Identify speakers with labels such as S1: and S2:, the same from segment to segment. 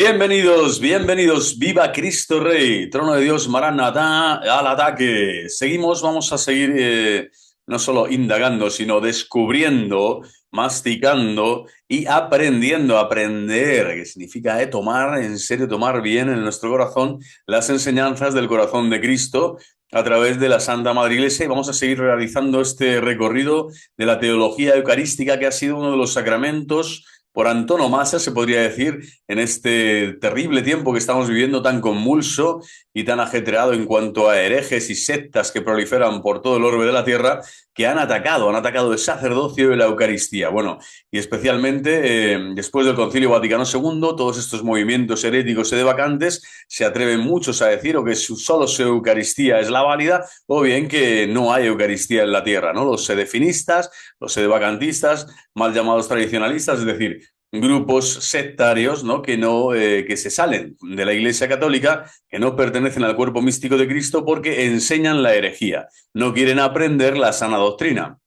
S1: Bienvenidos, bienvenidos, viva Cristo Rey, trono de Dios, Maranatá, al ataque. Vamos a seguir no solo indagando, sino descubriendo, masticando y aprendiendo, aprender, que significa tomar en serio, tomar bien en nuestro corazón las enseñanzas del corazón de Cristo a través de la Santa Madre Iglesia y vamos a seguir realizando este recorrido de la teología eucarística que ha sido uno de los sacramentos por antonomasia, se podría decir, en este terrible tiempo que estamos viviendo tan convulso y tan ajetreado en cuanto a herejes y sectas que proliferan por todo el orbe de la tierra, que han atacado el sacerdocio y la Eucaristía. Bueno, y especialmente después del Concilio Vaticano II, todos estos movimientos heréticos y de vacantes se atreven muchos a decir o que solo su Eucaristía es la válida o bien que no hay Eucaristía en la tierra, ¿no? Los sedefinistas, los sedevacantistas, mal llamados tradicionalistas, es decir, grupos sectarios, ¿no? Que se salen de la Iglesia Católica, que no pertenecen al cuerpo místico de Cristo porque enseñan la herejía, no quieren aprender la sana doctrina.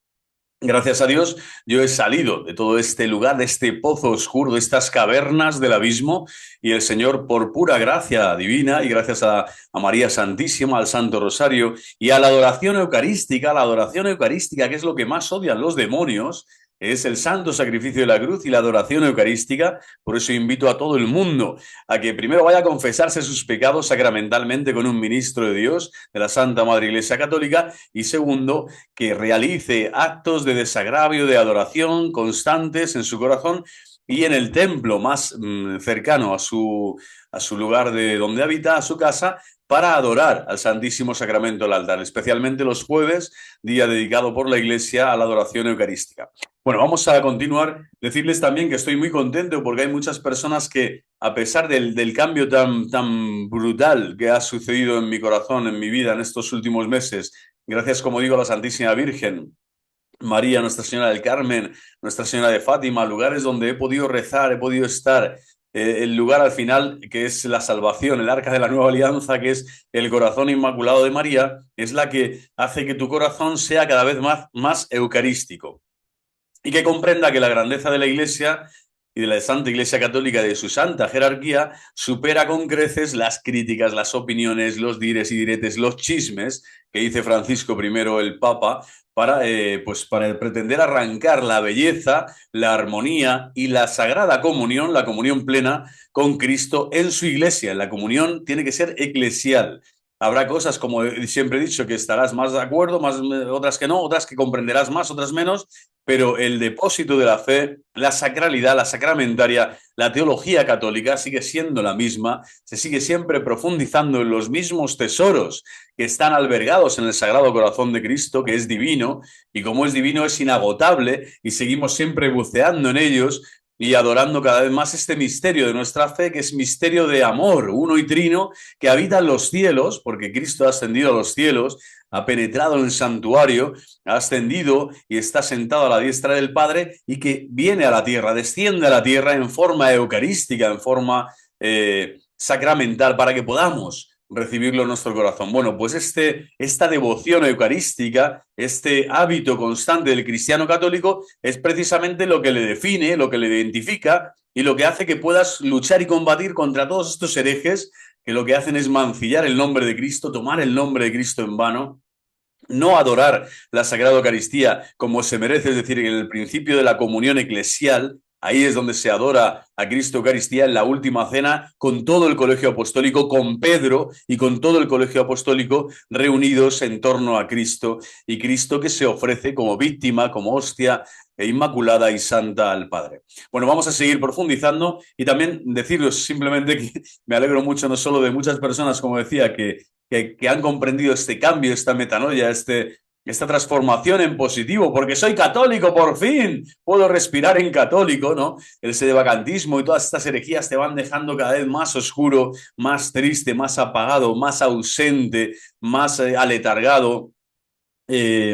S1: Gracias a Dios, yo he salido de todo este lugar, de este pozo oscuro, de estas cavernas del abismo, y el Señor, por pura gracia divina, y gracias a María Santísima, al Santo Rosario, y a la adoración eucarística, que es lo que más odian los demonios, es el santo sacrificio de la cruz y la adoración eucarística. Por eso invito a todo el mundo a que primero vaya a confesarse sus pecados sacramentalmente con un ministro de Dios, de la Santa Madre Iglesia Católica, y segundo, que realice actos de desagravio, de adoración constantes en su corazón y en el templo más cercano a su lugar de donde habita, a su casa, para adorar al Santísimo Sacramento del altar, especialmente los jueves, día dedicado por la Iglesia a la adoración eucarística. Bueno, vamos a continuar. Decirles también que estoy muy contento porque hay muchas personas que, a pesar del cambio tan brutal que ha sucedido en mi corazón, en mi vida en estos últimos meses, gracias, como digo, a la Santísima Virgen, María, Nuestra Señora del Carmen, Nuestra Señora de Fátima, lugares donde he podido rezar, he podido estar, el lugar al final que es la salvación, el arca de la nueva alianza, que es el corazón inmaculado de María, es la que hace que tu corazón sea cada vez más eucarístico y que comprenda que la grandeza de la Iglesia y de la Santa Iglesia Católica, de su santa jerarquía, supera con creces las críticas, las opiniones, los dires y diretes, los chismes que dice Francisco I, el Papa, para pretender arrancar la belleza, la armonía y la sagrada comunión, la comunión plena con Cristo en su Iglesia. La comunión tiene que ser eclesial. Habrá cosas, como siempre he dicho, que estarás más de acuerdo, otras que no, otras que comprenderás más, otras menos, pero el depósito de la fe, la sacralidad, la sacramentaria, la teología católica sigue siendo la misma, se sigue siempre profundizando en los mismos tesoros que están albergados en el Sagrado Corazón de Cristo, que es divino, y como es divino es inagotable, y seguimos siempre buceando en ellos y adorando cada vez más este misterio de nuestra fe, que es misterio de amor, uno y trino, que habita en los cielos, porque Cristo ha ascendido a los cielos, ha penetrado en el santuario, ha ascendido y está sentado a la diestra del Padre, y que viene a la tierra, desciende a la tierra en forma eucarística, en forma sacramental, para que podamos recibirlo en nuestro corazón. Bueno, pues esta devoción eucarística, este hábito constante del cristiano católico, es precisamente lo que le define, lo que le identifica y lo que hace que puedas luchar y combatir contra todos estos herejes que lo que hacen es mancillar el nombre de Cristo, tomar el nombre de Cristo en vano, no adorar la Sagrada Eucaristía como se merece, es decir, en el principio de la comunión eclesial. Ahí es donde se adora a Cristo Eucaristía en la última cena, con todo el colegio apostólico, con Pedro y con todo el colegio apostólico reunidos en torno a Cristo, y Cristo que se ofrece como víctima, como hostia inmaculada y santa al Padre. Bueno, vamos a seguir profundizando y también deciros simplemente que me alegro mucho no solo de muchas personas, como decía, que han comprendido este cambio, esta metanoia, esta transformación en positivo, porque soy católico, por fin, puedo respirar en católico, ¿no? El sedevacantismo y todas estas herejías te van dejando cada vez más oscuro, más triste, más apagado, más ausente, más aletargado,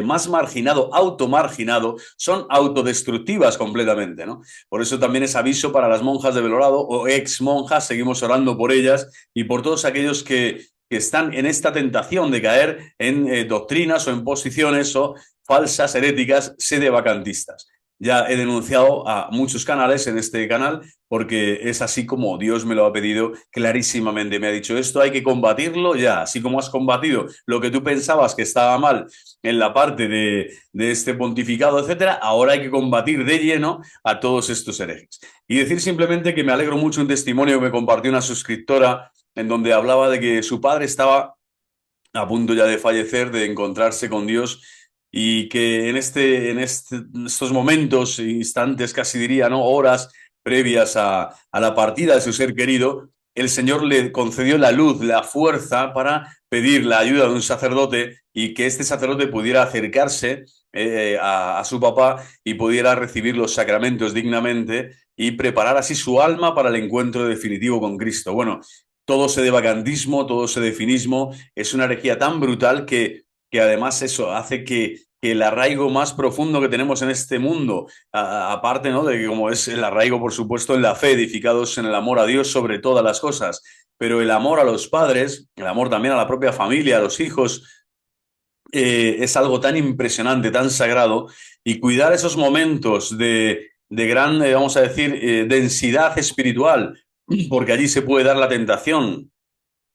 S1: más marginado, automarginado, son autodestructivas completamente, ¿no? Por eso también es aviso para las monjas de Belorado o ex monjas, seguimos orando por ellas y por todos aquellos que están en esta tentación de caer en doctrinas o en posiciones o falsas heréticas sedevacantistas. ya he denunciado a muchos canales en este canal porque es así como Dios me lo ha pedido clarísimamente. Me ha dicho, esto hay que combatirlo ya, así como has combatido lo que tú pensabas que estaba mal en la parte de este pontificado, etcétera, ahora hay que combatir de lleno a todos estos herejes. Y decir simplemente que me alegro mucho un testimonio que me compartió una suscriptora en donde hablaba de que su padre estaba a punto ya de fallecer, de encontrarse con Dios y que en estos momentos, instantes, casi diría, ¿no? Horas previas a la partida de su ser querido, el Señor le concedió la luz, la fuerza para pedir la ayuda de un sacerdote y que este sacerdote pudiera acercarse a su papá y pudiera recibir los sacramentos dignamente y preparar así su alma para el encuentro definitivo con Cristo. Bueno, todo ese de vacantismo, todo ese de finismo, es una herejía tan brutal que además eso hace que el arraigo más profundo que tenemos en este mundo, aparte, ¿no? De que como es el arraigo, por supuesto, en la fe, edificados en el amor a Dios sobre todas las cosas, pero el amor a los padres, el amor también a la propia familia, a los hijos, es algo tan impresionante, tan sagrado, y cuidar esos momentos de gran, vamos a decir, densidad espiritual, porque allí se puede dar la tentación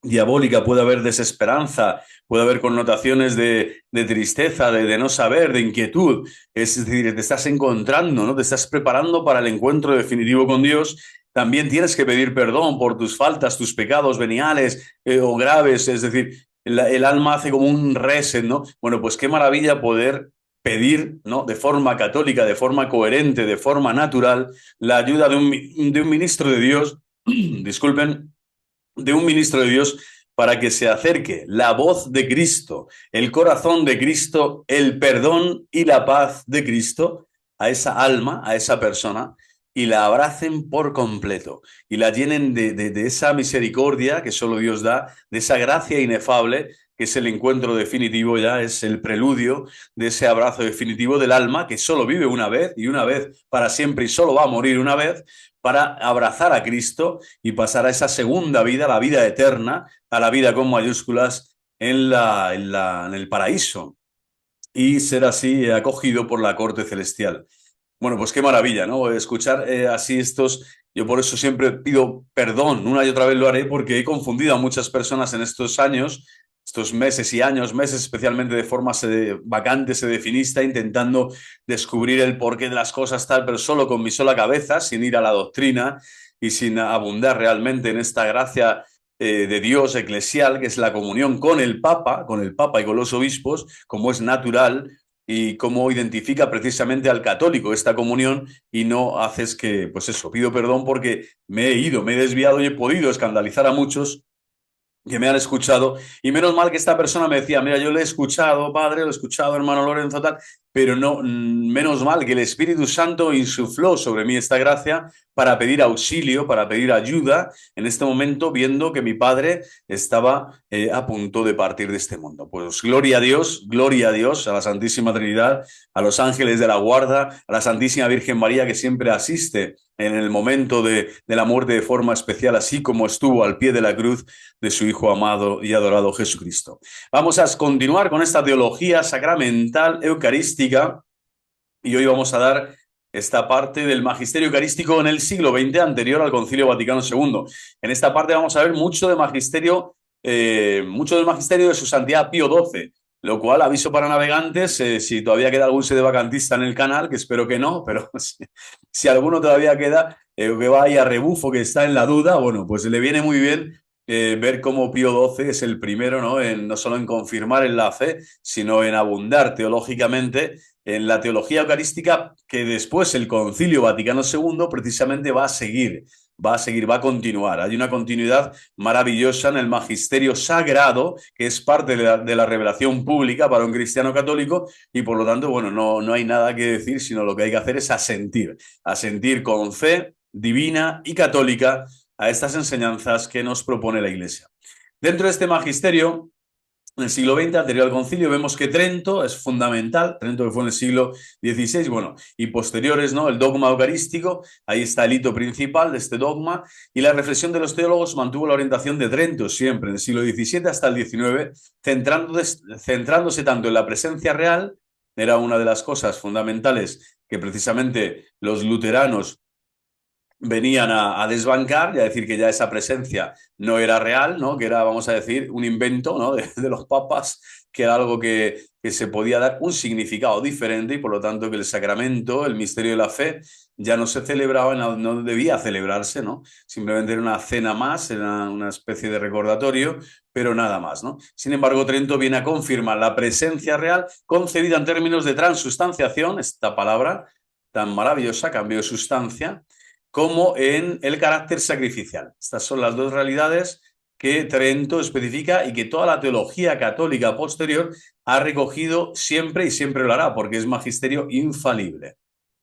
S1: diabólica, puede haber desesperanza, puede haber connotaciones de tristeza, de no saber, de inquietud. Es decir, te estás encontrando, ¿no? Te estás preparando para el encuentro definitivo con Dios. También tienes que pedir perdón por tus faltas, tus pecados veniales o graves. Es decir, el alma hace como un reset, ¿no? Bueno, pues qué maravilla poder pedir, ¿no? De forma católica, de forma coherente, de forma natural, la ayuda de un ministro de Dios, disculpen, de un ministro de Dios para que se acerque la voz de Cristo, el corazón de Cristo, el perdón y la paz de Cristo a esa alma, a esa persona, y la abracen por completo y la llenen de esa misericordia que solo Dios da, de esa gracia inefable que es el encuentro definitivo ya, es el preludio de ese abrazo definitivo del alma que solo vive una vez y una vez para siempre y solo va a morir una vez para abrazar a Cristo y pasar a esa segunda vida, la vida eterna, a la vida con mayúsculas en el paraíso y ser así acogido por la corte celestial. Bueno, pues qué maravilla, ¿no? Escuchar así estos. Yo por eso siempre pido perdón, una y otra vez lo haré, porque he confundido a muchas personas en estos años, estos meses y años, meses especialmente de forma vacante, sedefinista, intentando descubrir el porqué de las cosas, tal, pero solo con mi sola cabeza, sin ir a la doctrina y sin abundar realmente en esta gracia de Dios eclesial, que es la comunión con el Papa y con los obispos, como es natural y cómo identifica precisamente al católico esta comunión y no haces que, pues eso, pido perdón porque me he ido, me he desviado y he podido escandalizar a muchos que me han escuchado, y menos mal que esta persona me decía, mira, yo le he escuchado, padre, lo he escuchado, hermano Lorenzo, tal, pero no, menos mal que el Espíritu Santo insufló sobre mí esta gracia para pedir auxilio, para pedir ayuda en este momento, viendo que mi padre estaba a punto de partir de este mundo. Pues gloria a Dios, a la Santísima Trinidad, a los ángeles de la guarda, a la Santísima Virgen María que siempre asiste en el momento de la muerte de forma especial, así como estuvo al pie de la cruz de su Hijo amado y adorado Jesucristo. Vamos a continuar con esta teología sacramental eucarística y hoy vamos a dar esta parte del magisterio eucarístico en el siglo XX anterior al Concilio Vaticano II. En esta parte vamos a ver mucho del magisterio de su santidad Pío XII, lo cual aviso para navegantes, si todavía queda algún sedevacantista en el canal, que espero que no, pero si alguno todavía queda, que vaya a rebufo, que está en la duda, bueno, pues le viene muy bien ver cómo Pío XII es el primero, ¿no? No solo en confirmar en la fe, sino en abundar teológicamente en la teología eucarística que después el Concilio Vaticano II precisamente va a continuar. Hay una continuidad maravillosa en el magisterio sagrado, que es parte de la revelación pública para un cristiano católico, y por lo tanto, bueno, no hay nada que decir, sino lo que hay que hacer es asentir con fe divina y católica a estas enseñanzas que nos propone la Iglesia. Dentro de este magisterio, en el siglo XX, anterior al concilio, vemos que Trento es fundamental, Trento que fue en el siglo XVI, bueno, y posteriores, ¿no? El dogma eucarístico, ahí está el hito principal de este dogma, y la reflexión de los teólogos mantuvo la orientación de Trento siempre, en el siglo XVII hasta el XIX, centrándose tanto en la presencia real era una de las cosas fundamentales que precisamente los luteranos venían a desbancar y a decir que ya esa presencia no era real, ¿no? Que era, vamos a decir, un invento, ¿no? de los papas, que era algo que se podía dar un significado diferente y por lo tanto que el sacramento, el misterio de la fe, ya no se celebraba, no debía celebrarse, ¿no? Simplemente era una cena más, era una especie de recordatorio, pero nada más, ¿no? Sin embargo, Trento viene a confirmar la presencia real concebida en términos de transustanciación, esta palabra tan maravillosa, cambio de sustancia, como en el carácter sacrificial. Estas son las dos realidades que Trento especifica y que toda la teología católica posterior ha recogido siempre y siempre lo hará, porque es magisterio infalible.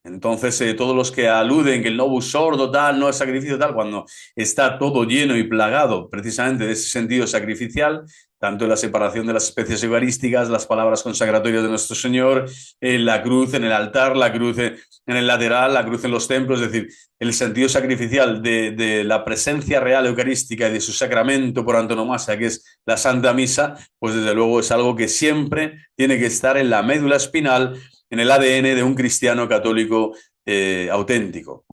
S1: Entonces, todos los que aluden que el novus sordo tal, no es sacrificio tal, cuando está todo lleno y plagado precisamente de ese sentido sacrificial, tanto en la separación de las especies eucarísticas, las palabras consagratorias de nuestro Señor, en la cruz, en el altar, la cruz en el lateral, la cruz en los templos, es decir, el sentido sacrificial de la presencia real eucarística y de su sacramento por antonomasia, que es la Santa Misa, pues desde luego es algo que siempre tiene que estar en la médula espinal, en el ADN de un cristiano católico auténtico.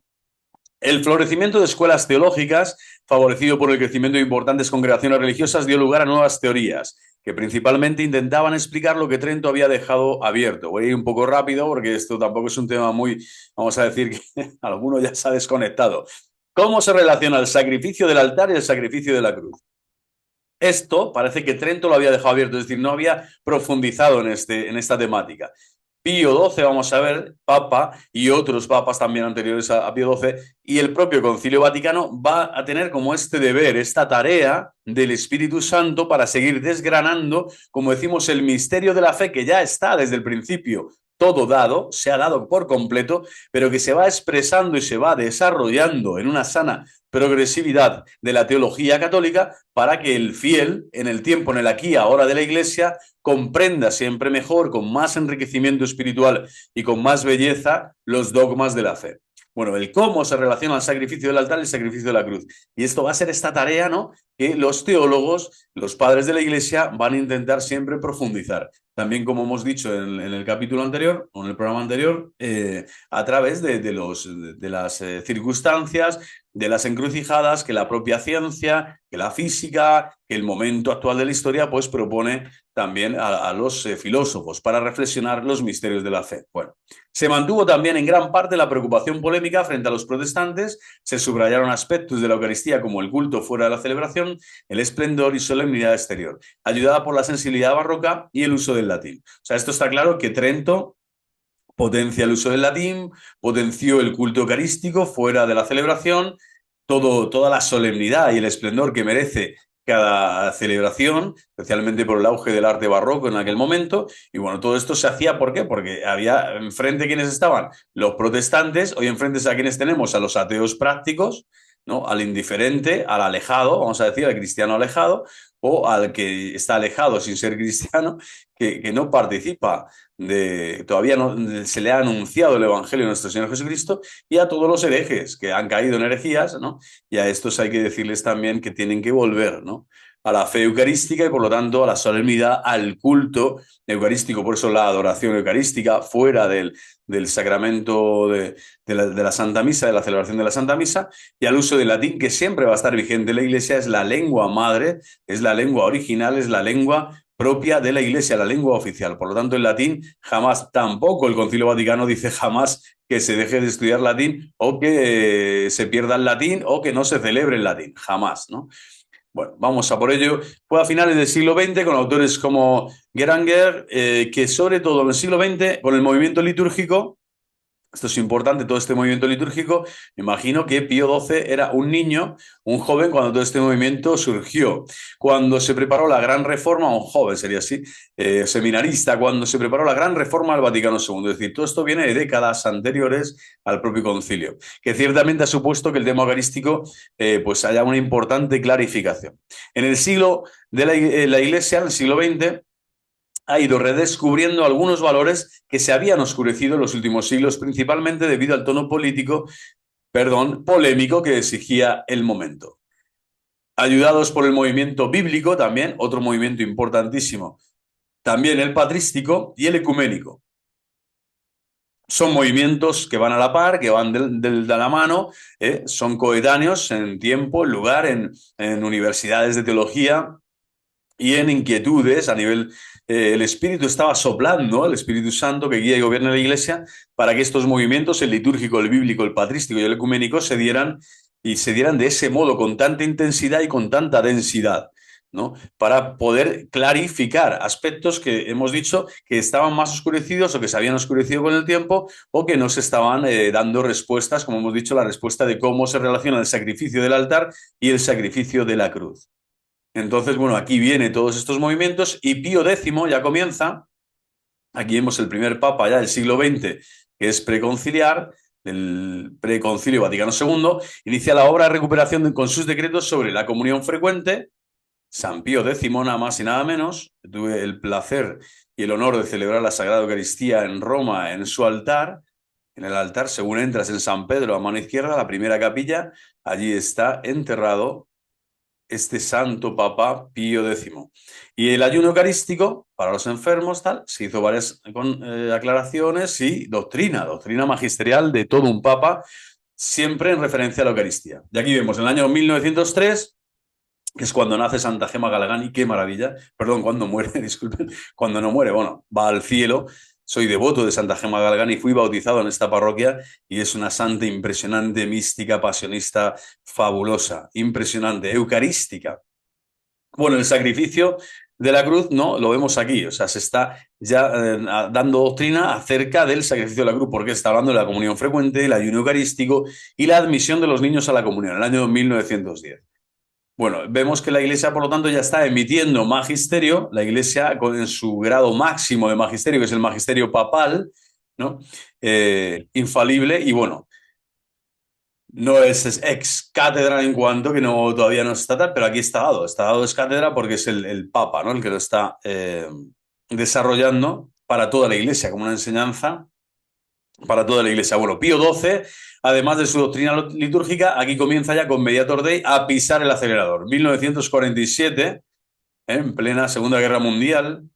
S1: El florecimiento de escuelas teológicas, favorecido por el crecimiento de importantes congregaciones religiosas, dio lugar a nuevas teorías, que principalmente intentaban explicar lo que Trento había dejado abierto. Voy a ir un poco rápido porque esto tampoco es un tema muy, vamos a decir que alguno ya se ha desconectado. ¿Cómo se relaciona el sacrificio del altar y el sacrificio de la cruz? Esto parece que Trento lo había dejado abierto, es decir, no había profundizado en esta temática. Pío XII, vamos a ver, Papa y otros papas también anteriores a Pío XII, y el propio Concilio Vaticano va a tener como este deber, esta tarea del Espíritu Santo para seguir desgranando, como decimos, el misterio de la fe que ya está desde el principio todo dado, se ha dado por completo, pero que se va expresando y se va desarrollando en una sana progresividad de la teología católica para que el fiel, en el tiempo, en el aquí y ahora de la Iglesia, comprenda siempre mejor, con más enriquecimiento espiritual y con más belleza, los dogmas de la fe. Bueno, el cómo se relaciona el sacrificio del altar y el sacrificio de la cruz. Y esto va a ser esta tarea, ¿no? Que los teólogos, los padres de la Iglesia, van a intentar siempre profundizar. También, como hemos dicho en el capítulo anterior, o en el programa anterior, a través de las circunstancias, de las encrucijadas que la propia ciencia, que la física, que el momento actual de la historia, pues propone también a los filósofos para reflexionar los misterios de la fe. Bueno, se mantuvo también en gran parte la preocupación polémica frente a los protestantes, se subrayaron aspectos de la Eucaristía como el culto fuera de la celebración, el esplendor y solemnidad exterior, ayudada por la sensibilidad barroca y el uso del latín. O sea, esto está claro que Trento potencia el uso del latín, potenció el culto eucarístico fuera de la celebración, toda la solemnidad y el esplendor que merece cada celebración, especialmente por el auge del arte barroco en aquel momento. Y bueno, todo esto se hacía, ¿por qué? Porque había enfrente quienes estaban los protestantes, hoy enfrente a quienes tenemos a los ateos prácticos, ¿no? Al indiferente, al alejado, vamos a decir, al cristiano alejado, o al que está alejado sin ser cristiano, que no participa todavía no se le ha anunciado el Evangelio de nuestro Señor Jesucristo, y a todos los herejes que han caído en herejías, ¿no? Y a estos hay que decirles también que tienen que volver, ¿no? A la fe eucarística y por lo tanto a la solemnidad, al culto eucarístico, por eso la adoración eucarística fuera del sacramento de la Santa Misa, de la celebración de la Santa Misa, y al uso del latín, que siempre va a estar vigente en la Iglesia, es la lengua madre, es la lengua original, es la lengua propia de la Iglesia, la lengua oficial. Por lo tanto, el latín jamás, tampoco el Concilio Vaticano dice jamás que se deje de estudiar latín o que se pierda el latín o que no se celebre el latín, jamás, ¿no? Bueno, vamos a por ello. Fue a finales del siglo XX con autores como Geranger, que sobre todo en el siglo XX, con el movimiento litúrgico, esto es importante, todo este movimiento litúrgico, me imagino que Pío XII era un niño, un joven, cuando todo este movimiento surgió. Cuando se preparó la gran reforma, un joven sería así, seminarista, cuando se preparó la gran reforma del Vaticano II. Es decir, todo esto viene de décadas anteriores al propio concilio, que ciertamente ha supuesto que el tema eucarístico pues haya una importante clarificación. En el siglo de la Iglesia, en el siglo XX, ha ido redescubriendo algunos valores que se habían oscurecido en los últimos siglos, principalmente debido al tono polémico que exigía el momento. Ayudados por el movimiento bíblico también, otro movimiento importantísimo, también el patrístico y el ecuménico. Son movimientos que van a la par, que van de la mano, son coetáneos en tiempo, en lugar, en universidades de teología y en inquietudes a nivel... el Espíritu estaba soplando, el Espíritu Santo que guía y gobierna la Iglesia, para que estos movimientos, el litúrgico, el bíblico, el patrístico y el ecuménico, se dieran y se dieran de ese modo, con tanta intensidad y con tanta densidad, ¿no? Para poder clarificar aspectos que hemos dicho que estaban más oscurecidos o que se habían oscurecido con el tiempo o que no se estaban dando respuestas, como hemos dicho, la respuesta de cómo se relaciona el sacrificio del altar y el sacrificio de la cruz. Entonces, bueno, aquí vienen todos estos movimientos y Pío X ya comienza. Aquí vemos el primer papa ya del siglo XX, que es preconciliar, del Preconcilio Vaticano II, inicia la obra de recuperación con sus decretos sobre la comunión frecuente. San Pío X, nada más y nada menos. Tuve el placer y el honor de celebrar la Sagrada Eucaristía en Roma, en su altar. En el altar, según entras en San Pedro, a mano izquierda, la primera capilla, allí está enterrado este santo Papa Pío X. Y el ayuno eucarístico para los enfermos, tal, se hizo varias aclaraciones y doctrina magisterial de todo un Papa, siempre en referencia a la Eucaristía. Y aquí vemos, en el año 1903, que es cuando nace Santa Gema Galgani, qué maravilla, perdón, cuando muere, disculpen, cuando no muere, bueno, va al cielo. Soy devoto de Santa Gema Galgani, fui bautizado en esta parroquia y es una santa impresionante, mística, pasionista, fabulosa, impresionante, eucarística. Bueno, el sacrificio de la cruz, no, lo vemos aquí, o sea, se está ya dando doctrina acerca del sacrificio de la cruz, porque está hablando de la comunión frecuente, el ayuno eucarístico y la admisión de los niños a la comunión, en el año 1910. Bueno, vemos que la Iglesia, por lo tanto, ya está emitiendo magisterio, la Iglesia en su grado máximo de magisterio, que es el magisterio papal, ¿no? Infalible, y bueno, no es ex cátedra en cuanto que no, todavía no está tal, pero aquí está dado es cátedra porque es el Papa, ¿no? El que lo está desarrollando para toda la Iglesia, como una enseñanza para toda la Iglesia. Bueno, Pío XII, además de su doctrina litúrgica, aquí comienza ya con Mediator Dei a pisar el acelerador. 1947, en plena Segunda Guerra Mundial,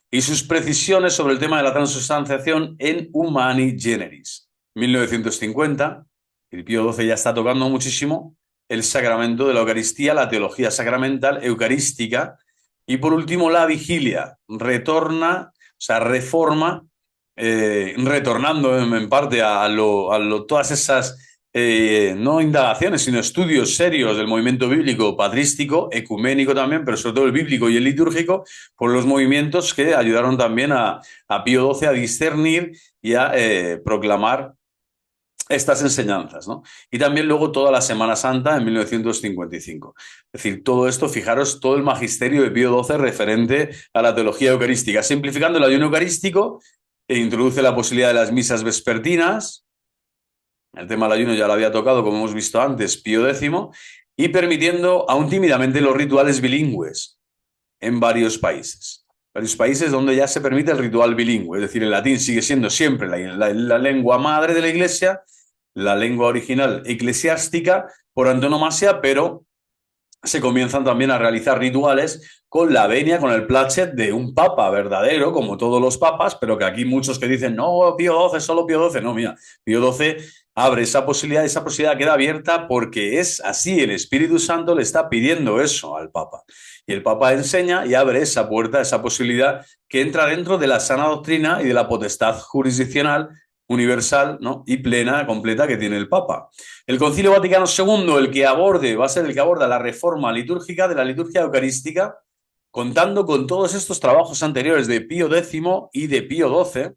S1: y sus precisiones sobre el tema de la transustanciación en Humani Generis. 1950, el Pío XII ya está tocando muchísimo el sacramento de la Eucaristía, la teología sacramental eucarística, y por último la vigilia. Retorna, o sea, reforma, retornando en parte a todas esas no indagaciones, sino estudios serios del movimiento bíblico patrístico, ecuménico también, pero sobre todo el bíblico y el litúrgico, por los movimientos que ayudaron también a Pío XII a discernir y a proclamar estas enseñanzas, ¿no? Y también luego toda la Semana Santa en 1955. Es decir, todo esto, fijaros, todo el magisterio de Pío XII referente a la teología eucarística, simplificando el ayuno eucarístico, e introduce la posibilidad de las misas vespertinas. El tema del ayuno ya lo había tocado, como hemos visto antes, Pío X, y permitiendo aún tímidamente los rituales bilingües en varios países. Varios países donde ya se permite el ritual bilingüe, es decir, el latín sigue siendo siempre la lengua madre de la Iglesia, la lengua original eclesiástica por antonomasia, pero se comienzan también a realizar rituales con la venia, con el placet de un papa verdadero, como todos los papas, pero que aquí muchos que dicen, no, Pío XII, solo Pío XII. No, mira, Pío XII abre esa posibilidad queda abierta porque es así, el Espíritu Santo le está pidiendo eso al papa. Y el papa enseña y abre esa puerta, esa posibilidad que entra dentro de la sana doctrina y de la potestad jurisdiccional universal, ¿no? Y plena, completa que tiene el papa. El Concilio Vaticano II, el que aborde, va a ser el que aborda la reforma litúrgica de la liturgia eucarística, contando con todos estos trabajos anteriores de Pío X y de Pío XII,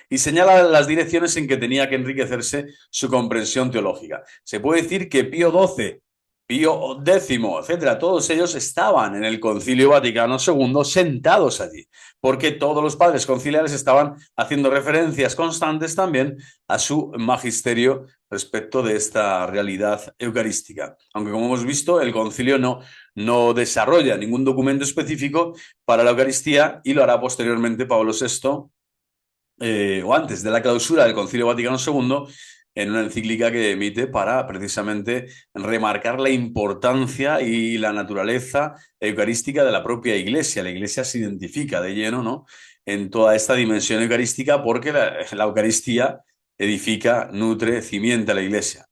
S1: y señala las direcciones en que tenía que enriquecerse su comprensión teológica. Se puede decir que Pío XII, Pío X, etcétera, todos ellos estaban en el Concilio Vaticano II sentados allí, porque todos los padres conciliares estaban haciendo referencias constantes también a su magisterio respecto de esta realidad eucarística. Aunque, como hemos visto, el concilio no desarrolla ningún documento específico para la Eucaristía y lo hará posteriormente Pablo VI, o antes de la clausura del Concilio Vaticano II, en una encíclica que emite para precisamente remarcar la importancia y la naturaleza eucarística de la propia Iglesia. La Iglesia se identifica de lleno, ¿no?, en toda esta dimensión eucarística, porque la Eucaristía edifica, nutre, cimienta la Iglesia.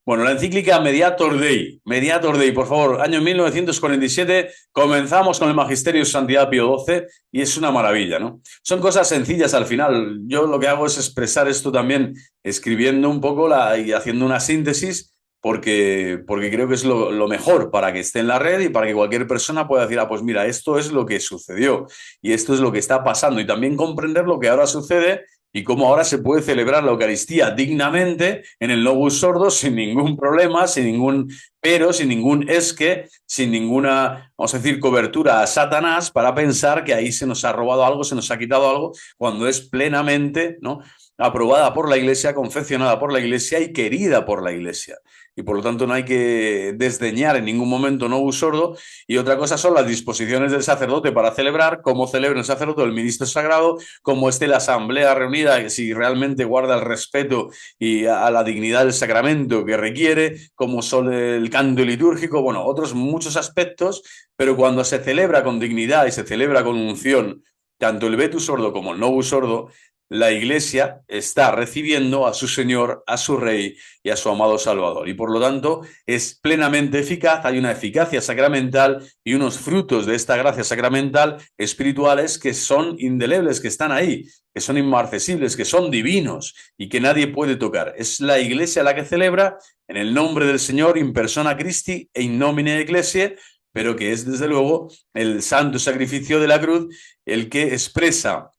S1: Bueno, la encíclica Mediator Dei, por favor, año 1947, comenzamos con el Magisterio de Santidad Pío XII y es una maravilla, ¿no? Son cosas sencillas al final. Yo lo que hago es expresar esto también escribiendo un poco y haciendo una síntesis porque creo que es lo mejor para que esté en la red y para que cualquier persona pueda decir, ah, pues mira, esto es lo que sucedió y esto es lo que está pasando y también comprender lo que ahora sucede y cómo ahora se puede celebrar la Eucaristía dignamente en el Novus Ordo sin ningún problema, sin ningún pero, sin ningún esque, sin ninguna, vamos a decir, cobertura a Satanás para pensar que ahí se nos ha robado algo, se nos ha quitado algo, cuando es plenamente, ¿no?, aprobada por la Iglesia, confeccionada por la Iglesia y querida por la Iglesia. Y por lo tanto no hay que desdeñar en ningún momento Novus Ordo. Y otra cosa son las disposiciones del sacerdote para celebrar, cómo celebra el sacerdote o el ministro sagrado, cómo esté la asamblea reunida, si realmente guarda el respeto y a la dignidad del sacramento que requiere, cómo son el canto litúrgico, bueno, otros muchos aspectos, pero cuando se celebra con dignidad y se celebra con unción, tanto el Vetus Ordo como el Novus Ordo, la Iglesia está recibiendo a su Señor, a su Rey y a su amado Salvador. Y por lo tanto es plenamente eficaz, hay una eficacia sacramental y unos frutos de esta gracia sacramental espirituales que son indelebles, que están ahí, que son inmarcesibles, que son divinos y que nadie puede tocar. Es la Iglesia la que celebra en el nombre del Señor, in persona Christi e in nomine Ecclesiae, pero que es desde luego el santo sacrificio de la cruz el que expresa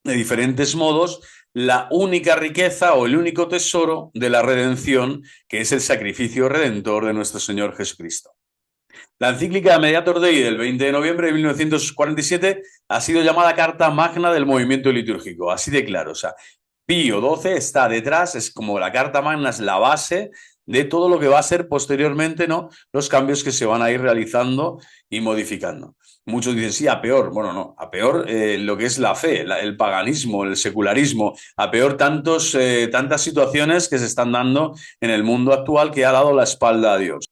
S1: de diferentes modos la única riqueza o el único tesoro de la redención, que es el sacrificio redentor de nuestro Señor Jesucristo. La encíclica Mediator Dei del 20 de noviembre de 1947 ha sido llamada Carta Magna del movimiento litúrgico, así de claro. O sea, Pío XII está detrás, es como la Carta Magna, es la base de todo lo que va a ser posteriormente, ¿no?, los cambios que se van a ir realizando y modificando. Muchos dicen, sí, a peor. Bueno, no, a peor lo que es la fe, el paganismo, el secularismo, a peor tantas situaciones que se están dando en el mundo actual que ha dado la espalda a Dios.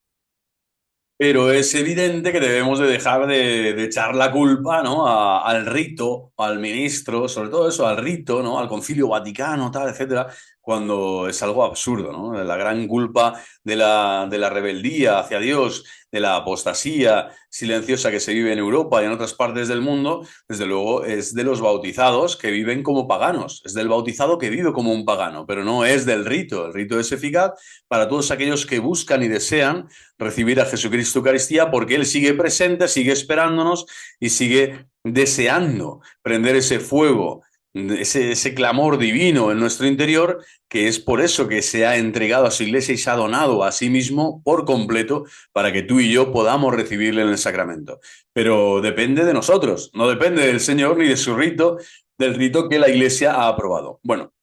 S1: Pero es evidente que debemos de dejar de echar la culpa, ¿no?, al rito, al ministro, sobre todo eso, al rito, ¿no?, al Concilio Vaticano, tal, etcétera, cuando es algo absurdo, ¿no? La gran culpa de la rebeldía hacia Dios, de la apostasía silenciosa que se vive en Europa y en otras partes del mundo, desde luego es de los bautizados que viven como paganos, es del bautizado que vive como un pagano, pero no es del rito. El rito es eficaz para todos aquellos que buscan y desean recibir a Jesucristo Eucaristía, porque Él sigue presente, sigue esperándonos y sigue deseando prender ese fuego, ese clamor divino en nuestro interior, que es por eso que se ha entregado a su Iglesia y se ha donado a sí mismo por completo para que tú y yo podamos recibirle en el sacramento. Pero depende de nosotros, no depende del Señor ni de su rito, del rito que la Iglesia ha aprobado. Bueno,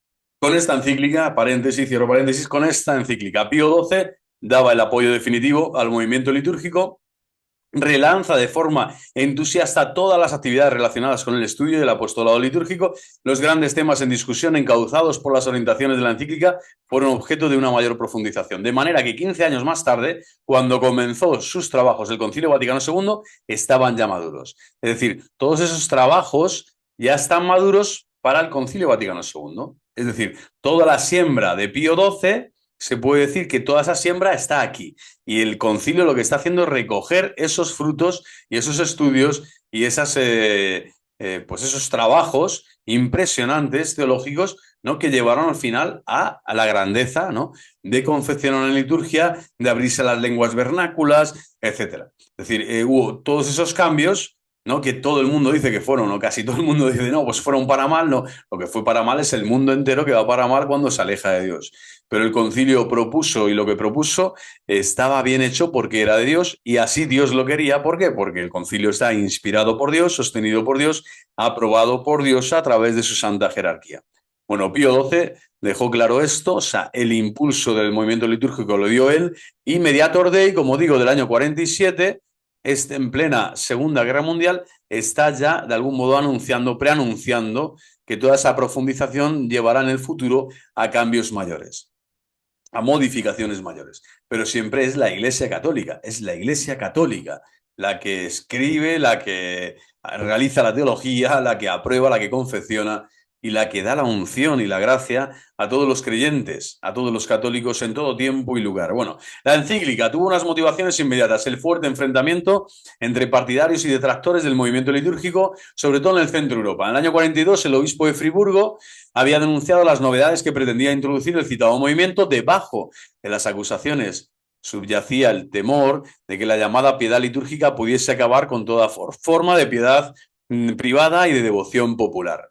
S1: con esta encíclica, paréntesis, cierro paréntesis, con esta encíclica Pío XII daba el apoyo definitivo al movimiento litúrgico, relanza de forma entusiasta todas las actividades relacionadas con el estudio del apostolado litúrgico. Los grandes temas en discusión encauzados por las orientaciones de la encíclica fueron objeto de una mayor profundización. De manera que 15 años más tarde, cuando comenzó sus trabajos el Concilio Vaticano II, estaban ya maduros. Es decir, todos esos trabajos ya están maduros para el Concilio Vaticano II. Es decir, toda la siembra de Pío XII, se puede decir que toda esa siembra está aquí. Y el concilio lo que está haciendo es recoger esos frutos y esos estudios y pues esos trabajos impresionantes teológicos, ¿no?, que llevaron al final a la grandeza, ¿no?, de confeccionar la liturgia, de abrirse a las lenguas vernáculas, etc. Es decir, hubo todos esos cambios, ¿no?, que todo el mundo dice que fueron, o casi todo el mundo dice, no, pues fueron para mal. No, lo que fue para mal es el mundo entero que va para mal cuando se aleja de Dios. Pero el concilio propuso y lo que propuso estaba bien hecho porque era de Dios y así Dios lo quería. ¿Por qué? Porque el concilio está inspirado por Dios, sostenido por Dios, aprobado por Dios a través de su santa jerarquía. Bueno, Pío XII dejó claro esto, o sea, el impulso del movimiento litúrgico lo dio él, y Mediator Dei, como digo, del año 47, en plena Segunda Guerra Mundial, está ya de algún modo preanunciando que toda esa profundización llevará en el futuro a cambios mayores, a modificaciones mayores. Pero siempre es la Iglesia Católica la que escribe, la que realiza la teología, la que aprueba, la que confecciona y la que da la unción y la gracia a todos los creyentes, a todos los católicos en todo tiempo y lugar. Bueno, la encíclica tuvo unas motivaciones inmediatas: el fuerte enfrentamiento entre partidarios y detractores del movimiento litúrgico, sobre todo en el centro de Europa. En el año 42, el obispo de Friburgo había denunciado las novedades que pretendía introducir el citado movimiento. Debajo de las acusaciones subyacía el temor de que la llamada piedad litúrgica pudiese acabar con toda forma de piedad privada y de devoción popular.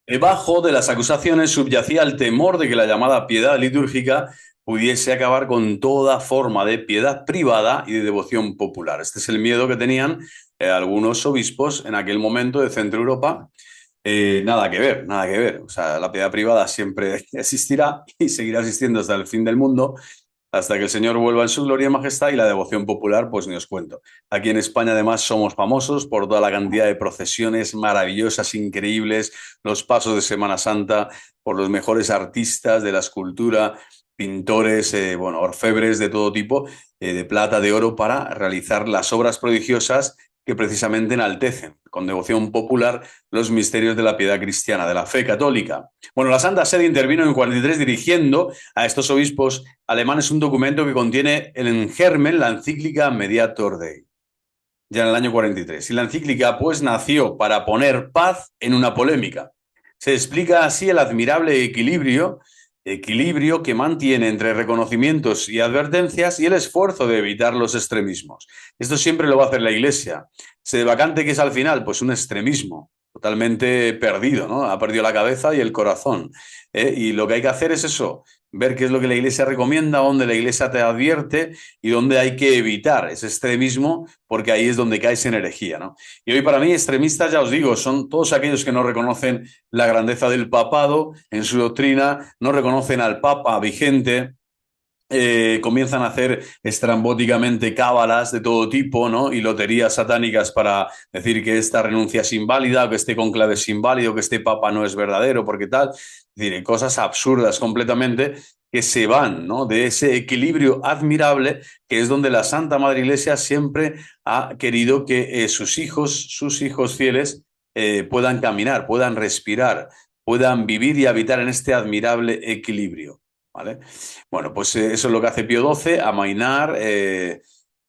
S1: Debajo de las acusaciones subyacía el temor de que la llamada piedad litúrgica pudiese acabar con toda forma de piedad privada y de devoción popular. Este es el miedo que tenían algunos obispos en aquel momento de Centro Europa. Nada que ver, nada que ver. O sea, la piedad privada siempre existirá y seguirá existiendo hasta el fin del mundo, hasta que el Señor vuelva en su gloria y majestad, y la devoción popular, pues ni os cuento. Aquí en España, además, somos famosos por toda la cantidad de procesiones maravillosas, increíbles, los pasos de Semana Santa, por los mejores artistas de la escultura, pintores, bueno, orfebres de todo tipo, de plata, de oro, para realizar las obras prodigiosas que precisamente enaltecen con devoción popular los misterios de la piedad cristiana, de la fe católica. Bueno, la Santa Sede intervino en 43 dirigiendo a estos obispos alemanes un documento que contiene en germen la encíclica Mediator Dei, ya en el año 43. Y la encíclica, pues, nació para poner paz en una polémica. Se explica así el admirable equilibrio que mantiene entre reconocimientos y advertencias y el esfuerzo de evitar los extremismos. Esto siempre lo va a hacer la Iglesia. ¿Se vacante que es al final? Pues un extremismo totalmente perdido, ¿no? Ha perdido la cabeza y el corazón. Y lo que hay que hacer es eso: ver qué es lo que la Iglesia recomienda, dónde la Iglesia te advierte y dónde hay que evitar ese extremismo, porque ahí es donde caes en herejía, ¿no? Y hoy, para mí, extremistas, ya os digo, son todos aquellos que no reconocen la grandeza del papado en su doctrina, no reconocen al Papa vigente. Comienzan a hacer estrambóticamente cábalas de todo tipo, ¿no? Y loterías satánicas para decir que esta renuncia es inválida, o que este conclave es inválido, que este papa no es verdadero, porque tal. Es decir, cosas absurdas completamente, que se van, ¿no?, de ese equilibrio admirable que es donde la Santa Madre Iglesia siempre ha querido que sus hijos fieles, puedan caminar, puedan respirar, puedan vivir y habitar en este admirable equilibrio, ¿vale? Bueno, pues eso es lo que hace Pío XII: amainar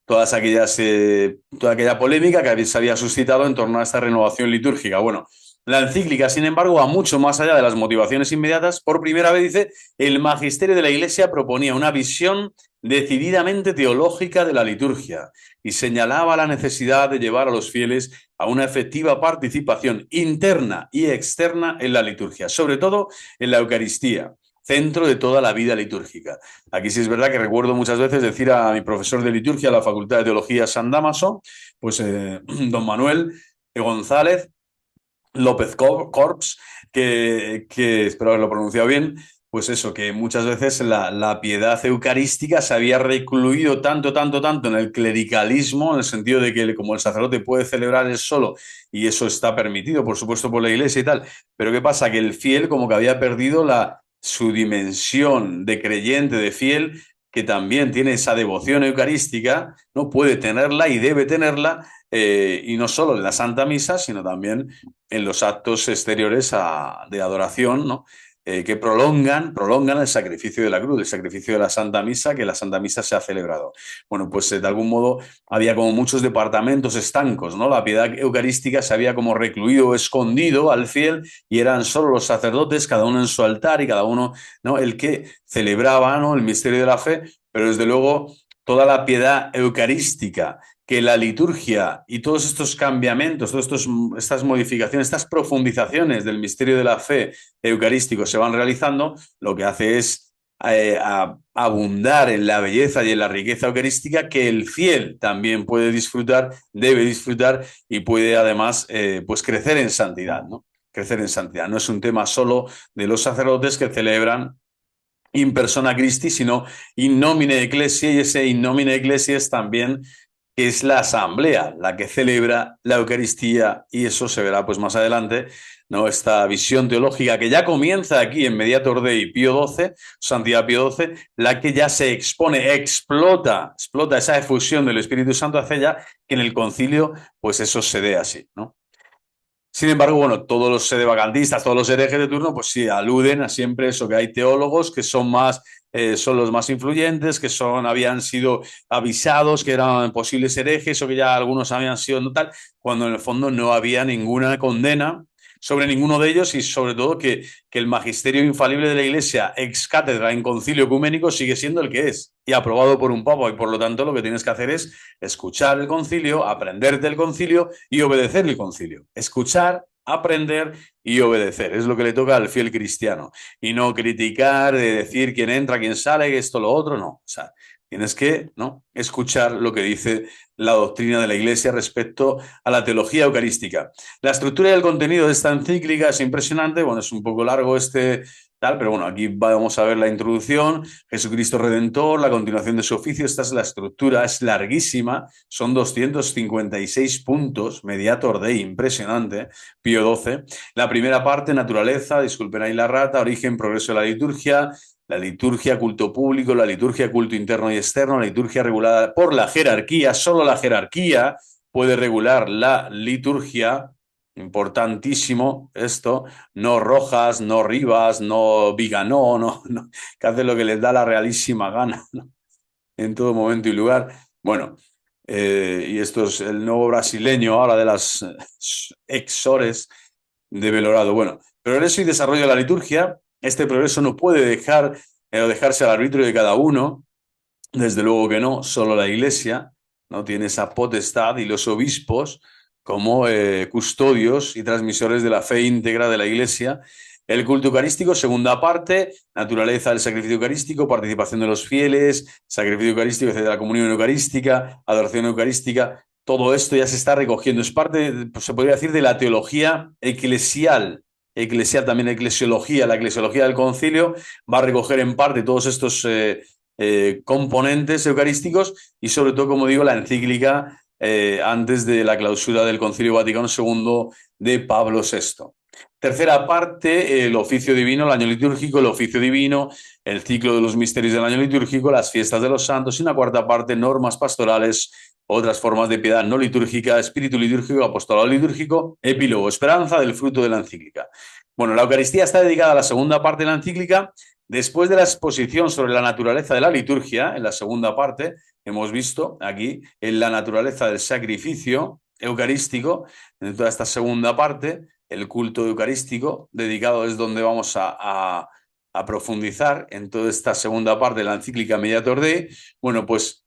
S1: toda aquella polémica que se había suscitado en torno a esta renovación litúrgica. Bueno, la encíclica, sin embargo, va mucho más allá de las motivaciones inmediatas. Por primera vez, dice, el magisterio de la Iglesia proponía una visión decididamente teológica de la liturgia y señalaba la necesidad de llevar a los fieles a una efectiva participación interna y externa en la liturgia, sobre todo en la Eucaristía, centro de toda la vida litúrgica. Aquí sí es verdad que recuerdo muchas veces decir a mi profesor de liturgia de la Facultad de Teología San Dámaso, pues don Manuel González López Corps, que espero haberlo pronunciado bien, pues eso, que muchas veces la piedad eucarística se había recluido tanto en el clericalismo, en el sentido de que como el sacerdote puede celebrar él solo, y eso está permitido, por supuesto, por la Iglesia y tal, pero ¿qué pasa? Que el fiel como que había perdido su dimensión de creyente, de fiel, que también tiene esa devoción eucarística, no puede tenerla y debe tenerla, y no solo en la Santa Misa, sino también en los actos exteriores de adoración, ¿no? Que prolongan el sacrificio de la cruz, el sacrificio de la Santa Misa, que la Santa Misa se ha celebrado. Bueno, pues de algún modo había como muchos departamentos estancos, ¿no? La piedad eucarística se había como recluido, escondido al fiel, y eran solo los sacerdotes, cada uno en su altar y cada uno, ¿no?, el que celebraba, ¿no?, el misterio de la fe, pero desde luego toda la piedad eucarística que la liturgia y todos estos cambiamientos, estas modificaciones, estas profundizaciones del misterio de la fe eucarístico se van realizando, lo que hace es abundar en la belleza y en la riqueza eucarística que el fiel también puede disfrutar, debe disfrutar, y puede además pues crecer en santidad, ¿no? Crecer en santidad. No es un tema solo de los sacerdotes que celebran in persona Christi, sino in nomine ecclesiae, y ese in nomine ecclesiae es también que es la asamblea la que celebra la Eucaristía, y eso se verá pues más adelante, ¿no? Esta visión teológica que ya comienza aquí en Mediator Dei Pío XII, Santidad Pío XII, la que ya se expone, explota esa efusión del Espíritu Santo, hace ya que en el concilio pues eso se dé así, ¿no? Sin embargo, bueno, todos los sedevacantistas, todos los herejes de turno, pues sí, aluden a siempre eso, que hay teólogos que son más, son los más influyentes, que habían sido avisados que eran posibles herejes o que ya algunos habían sido no tal, cuando en el fondo no había ninguna condena sobre ninguno de ellos y sobre todo que el magisterio infalible de la Iglesia ex cátedra en concilio ecuménico sigue siendo el que es y aprobado por un papa y por lo tanto lo que tienes que hacer es escuchar el concilio, aprender del concilio y obedecer el concilio. Escuchar, aprender y obedecer. Es lo que le toca al fiel cristiano. Y no criticar, decir quién entra, quién sale, esto, lo otro, no. O sea, tienes que, ¿no?, escuchar lo que dice la doctrina de la Iglesia respecto a la teología eucarística. La estructura y el contenido de esta encíclica es impresionante. Bueno, es un poco largo tal, pero bueno, aquí vamos a ver la introducción, Jesucristo Redentor, la continuación de su oficio. Esta es la estructura, es larguísima, son 256 puntos, Mediator Dei, impresionante, Pío XII. La primera parte, naturaleza, disculpen ahí la rata, origen, progreso de la liturgia, culto público, la liturgia, culto interno y externo, la liturgia regulada por la jerarquía, solo la jerarquía puede regular la liturgia, importantísimo esto, no Rojas, no Rivas, no Viganó, que hace lo que les da la realísima gana, ¿no?, en todo momento y lugar. Bueno, y esto es el nuevo brasileño ahora de las exores de Belorado. Bueno, progreso y desarrollo de la liturgia. Este progreso no puede dejarse al arbitrio de cada uno, desde luego que no, solo la Iglesia no tiene esa potestad y los obispos como custodios y transmisores de la fe íntegra de la Iglesia. El culto eucarístico, segunda parte, naturaleza del sacrificio eucarístico, participación de los fieles, sacrificio eucarístico, etc., la comunión eucarística, adoración eucarística. Todo esto ya se está recogiendo. Es parte, pues, se podría decir, de la teología eclesial también, eclesiología. La eclesiología del concilio va a recoger en parte todos estos componentes eucarísticos y sobre todo, como digo, la encíclica antes de la clausura del Concilio Vaticano II de Pablo VI. Tercera parte, el oficio divino, el año litúrgico, el oficio divino, el ciclo de los misterios del año litúrgico, las fiestas de los santos y una cuarta parte, normas pastorales, otras formas de piedad no litúrgica, espíritu litúrgico, apostolado litúrgico, epílogo, esperanza del fruto de la encíclica. Bueno, la Eucaristía está dedicada a la segunda parte de la encíclica. Después de la exposición sobre la naturaleza de la liturgia, en la segunda parte, hemos visto aquí en la naturaleza del sacrificio eucarístico, en toda esta segunda parte, el culto eucarístico, dedicado es donde vamos a profundizar en toda esta segunda parte de la encíclica Mediator Dei. Bueno, pues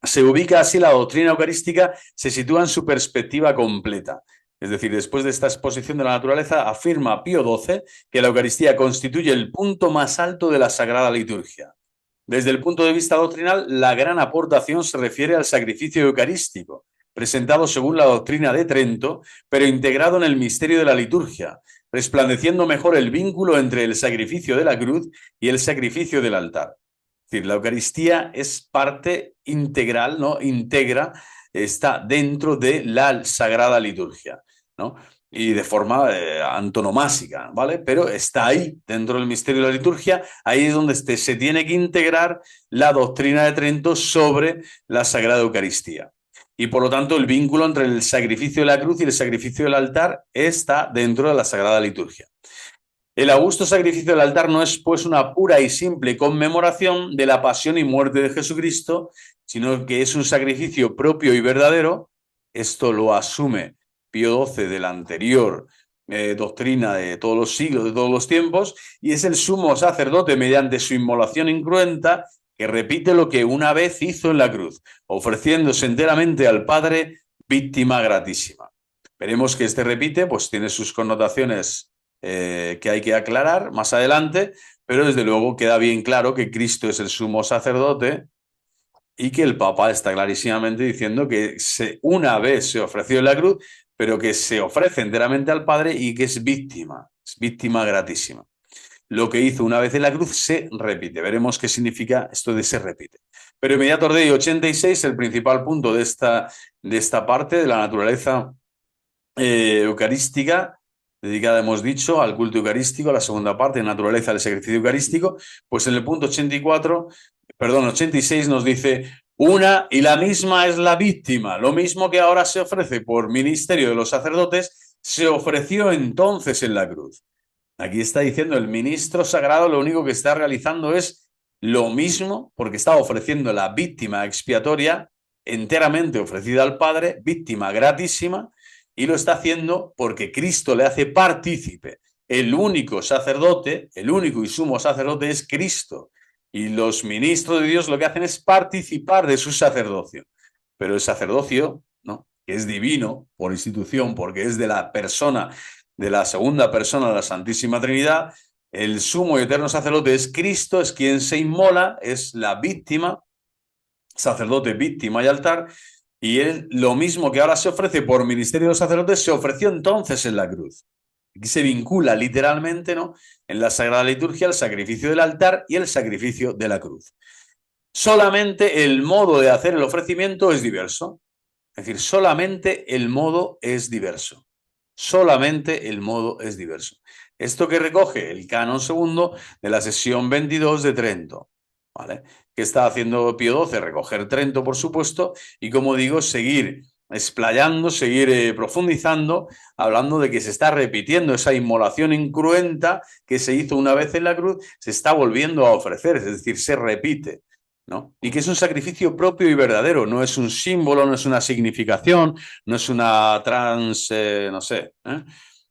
S1: se ubica así la doctrina eucarística, se sitúa en su perspectiva completa. Es decir, después de esta exposición de la naturaleza, afirma Pío XII que la Eucaristía constituye el punto más alto de la Sagrada Liturgia. Desde el punto de vista doctrinal, la gran aportación se refiere al sacrificio eucarístico, presentado según la doctrina de Trento, pero integrado en el misterio de la liturgia, resplandeciendo mejor el vínculo entre el sacrificio de la cruz y el sacrificio del altar. Es decir, la Eucaristía es parte integral, ¿no? Integra, está dentro de la Sagrada Liturgia, ¿no? Y de forma antonomásica, ¿vale? Pero está ahí, dentro del misterio de la liturgia, ahí es donde se tiene que integrar la doctrina de Trento sobre la Sagrada Eucaristía. Y por lo tanto, el vínculo entre el sacrificio de la cruz y el sacrificio del altar está dentro de la Sagrada Liturgia. El augusto sacrificio del altar no es, pues, una pura y simple conmemoración de la pasión y muerte de Jesucristo, sino que es un sacrificio propio y verdadero. Esto lo asume Pío XII de la anterior doctrina de todos los siglos, de todos los tiempos, y es el sumo sacerdote mediante su inmolación incruenta que repite lo que una vez hizo en la cruz, ofreciéndose enteramente al Padre víctima gratísima. Veremos que este repite, pues tiene sus connotaciones que hay que aclarar más adelante, pero desde luego queda bien claro que Cristo es el sumo sacerdote y que el Papa está clarísimamente diciendo que una vez se ofreció en la cruz, pero que se ofrece enteramente al Padre y que es víctima gratísima. Lo que hizo una vez en la cruz se repite. Veremos qué significa esto de se repite. Pero Mediator Dei 86, el principal punto de esta parte de la naturaleza eucarística, dedicada, hemos dicho, al culto eucarístico, a la segunda parte, naturaleza del sacrificio eucarístico, pues en el punto 86 nos dice, una y la misma es la víctima, lo mismo que ahora se ofrece por ministerio de los sacerdotes, se ofreció entonces en la cruz. Aquí está diciendo el ministro sagrado lo único que está realizando es lo mismo, porque está ofreciendo la víctima expiatoria enteramente ofrecida al Padre, víctima gratísima, y lo está haciendo porque Cristo le hace partícipe. El único sacerdote, el único y sumo sacerdote es Cristo. Y los ministros de Dios lo que hacen es participar de su sacerdocio. Pero el sacerdocio, ¿no?, que es divino por institución, porque es de la persona, de la segunda persona de la Santísima Trinidad, el sumo y eterno sacerdote es Cristo, es quien se inmola, es la víctima, sacerdote, víctima y altar, y él, lo mismo que ahora se ofrece por ministerio de los sacerdotes, se ofreció entonces en la cruz. Aquí se vincula literalmente, ¿no?, en la Sagrada Liturgia el sacrificio del altar y el sacrificio de la cruz. Solamente el modo de hacer el ofrecimiento es diverso. Es decir, solamente el modo es diverso. Solamente el modo es diverso. Esto que recoge el canon segundo de la sesión 22 de Trento, ¿vale? Que está haciendo Pío XII, recoger Trento, por supuesto, y como digo, seguir explayando, seguir profundizando, hablando de que se está repitiendo esa inmolación incruenta que se hizo una vez en la cruz, se está volviendo a ofrecer, es decir, se repite, ¿no? Y que es un sacrificio propio y verdadero, no es un símbolo, no es una significación, no es una no sé,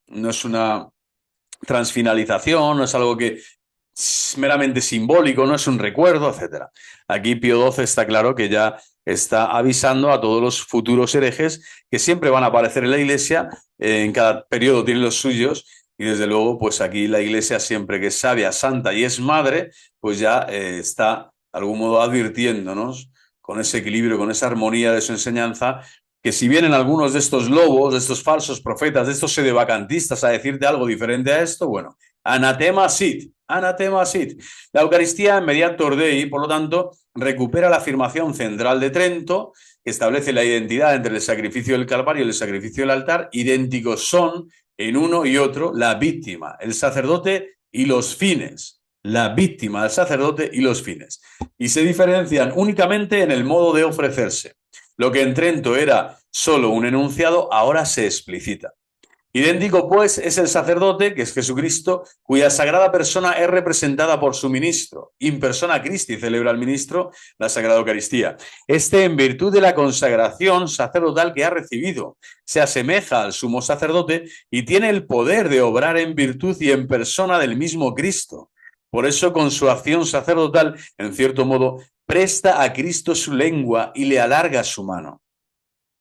S1: no es una transfinalización, no es algo que es meramente simbólico, no es un recuerdo, etcétera. Aquí Pío XII está claro que ya está avisando a todos los futuros herejes que siempre van a aparecer en la Iglesia, en cada periodo tienen los suyos, y desde luego, pues aquí la Iglesia siempre que es sabia, santa y es madre, pues ya está de algún modo advirtiéndonos con ese equilibrio, con esa armonía de su enseñanza, que si vienen algunos de estos lobos, de estos falsos profetas, de estos sedevacantistas a decirte algo diferente a esto, bueno, anatema sit, anatema sit. La Eucaristía en Mediator Dei, por lo tanto, recupera la afirmación central de Trento, que establece la identidad entre el sacrificio del Calvario y el sacrificio del altar, idénticos son en uno y otro la víctima, el sacerdote y los fines. La víctima, el sacerdote y los fines. Y se diferencian únicamente en el modo de ofrecerse. Lo que en Trento era solo un enunciado, ahora se explicita. Idéntico, pues, es el sacerdote, que es Jesucristo, cuya sagrada persona es representada por su ministro. In persona Christi celebra el ministro la Sagrada Eucaristía. Este, en virtud de la consagración sacerdotal que ha recibido, se asemeja al sumo sacerdote y tiene el poder de obrar en virtud y en persona del mismo Cristo. Por eso, con su acción sacerdotal, en cierto modo, presta a Cristo su lengua y le alarga su mano.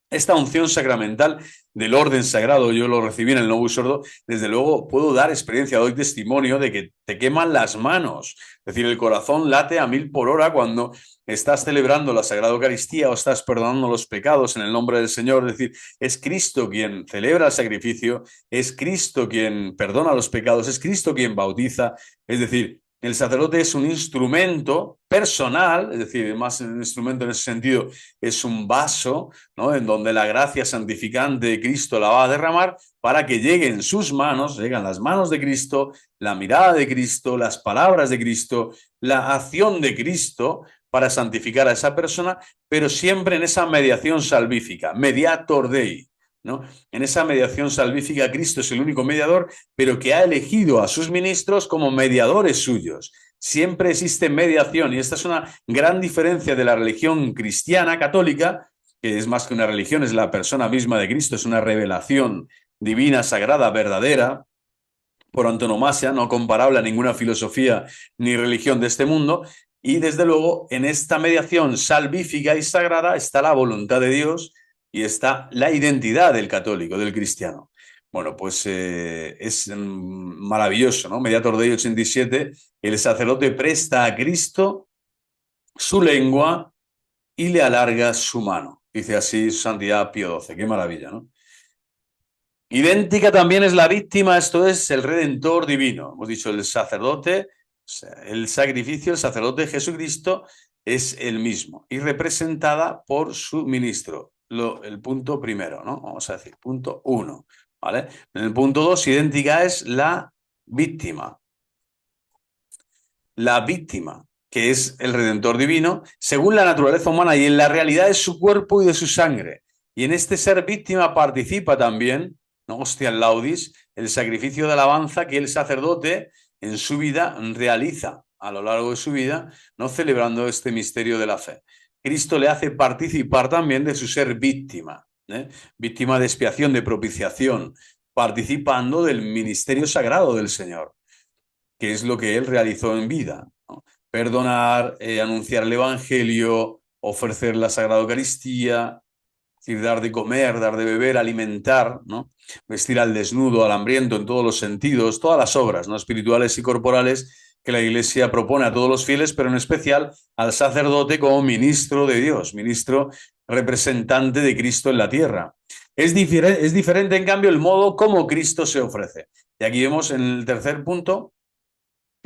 S1: Esta unción sacramental del orden sagrado, yo lo recibí en el Novus Ordo, desde luego puedo dar experiencia, doy testimonio de que te queman las manos. Es decir, el corazón late a 1000 por hora cuando estás celebrando la Sagrada Eucaristía o estás perdonando los pecados en el nombre del Señor. Es decir, es Cristo quien celebra el sacrificio, es Cristo quien perdona los pecados, es Cristo quien bautiza. Es decir, el sacerdote es un instrumento personal, es decir, más un instrumento en ese sentido es un vaso, ¿no?, en donde la gracia santificante de Cristo la va a derramar para que lleguen sus manos, llegan las manos de Cristo, la mirada de Cristo, las palabras de Cristo, la acción de Cristo para santificar a esa persona, pero siempre en esa mediación salvífica, mediator Dei, ¿no? En esa mediación salvífica, Cristo es el único mediador, pero que ha elegido a sus ministros como mediadores suyos. Siempre existe mediación, y esta es una gran diferencia de la religión cristiana católica, que es más que una religión, es la persona misma de Cristo, es una revelación divina, sagrada, verdadera, por antonomasia, no comparable a ninguna filosofía ni religión de este mundo. Y desde luego, en esta mediación salvífica y sagrada está la voluntad de Dios y está la identidad del católico, del cristiano. Bueno, pues es maravilloso, ¿no? Mediator Dei 87, el sacerdote presta a Cristo su lengua y le alarga su mano. Dice así su santidad Pío XII. Qué maravilla, ¿no? Idéntica también es la víctima, esto es el Redentor divino. Hemos dicho el sacerdote, o sea, el sacrificio, el sacerdote Jesucristo es el mismo y representada por su ministro. El punto primero, ¿no? Vamos a decir, punto 1. ¿vale? En el punto 2, idéntica es la víctima. La víctima, que es el Redentor divino, según la naturaleza humana y en la realidad de su cuerpo y de su sangre. Y en este ser víctima participa también, ¿no? Ostian laudis, el sacrificio de alabanza que el sacerdote en su vida realiza a lo largo de su vida, no celebrando este misterio de la fe. Cristo le hace participar también de su ser víctima, ¿eh? Víctima de expiación, de propiciación, participando del ministerio sagrado del Señor, que es lo que él realizó en vida, ¿no? Perdonar, anunciar el Evangelio, ofrecer la Sagrada Eucaristía, es decir, dar de comer, dar de beber, alimentar, ¿no? Vestir al desnudo, al hambriento en todos los sentidos, todas las obras, ¿no? Espirituales y corporales que la Iglesia propone a todos los fieles, pero en especial al sacerdote como ministro de Dios, ministro representante de Cristo en la tierra. Es diferente, en cambio, el modo como Cristo se ofrece. Y aquí vemos en el tercer punto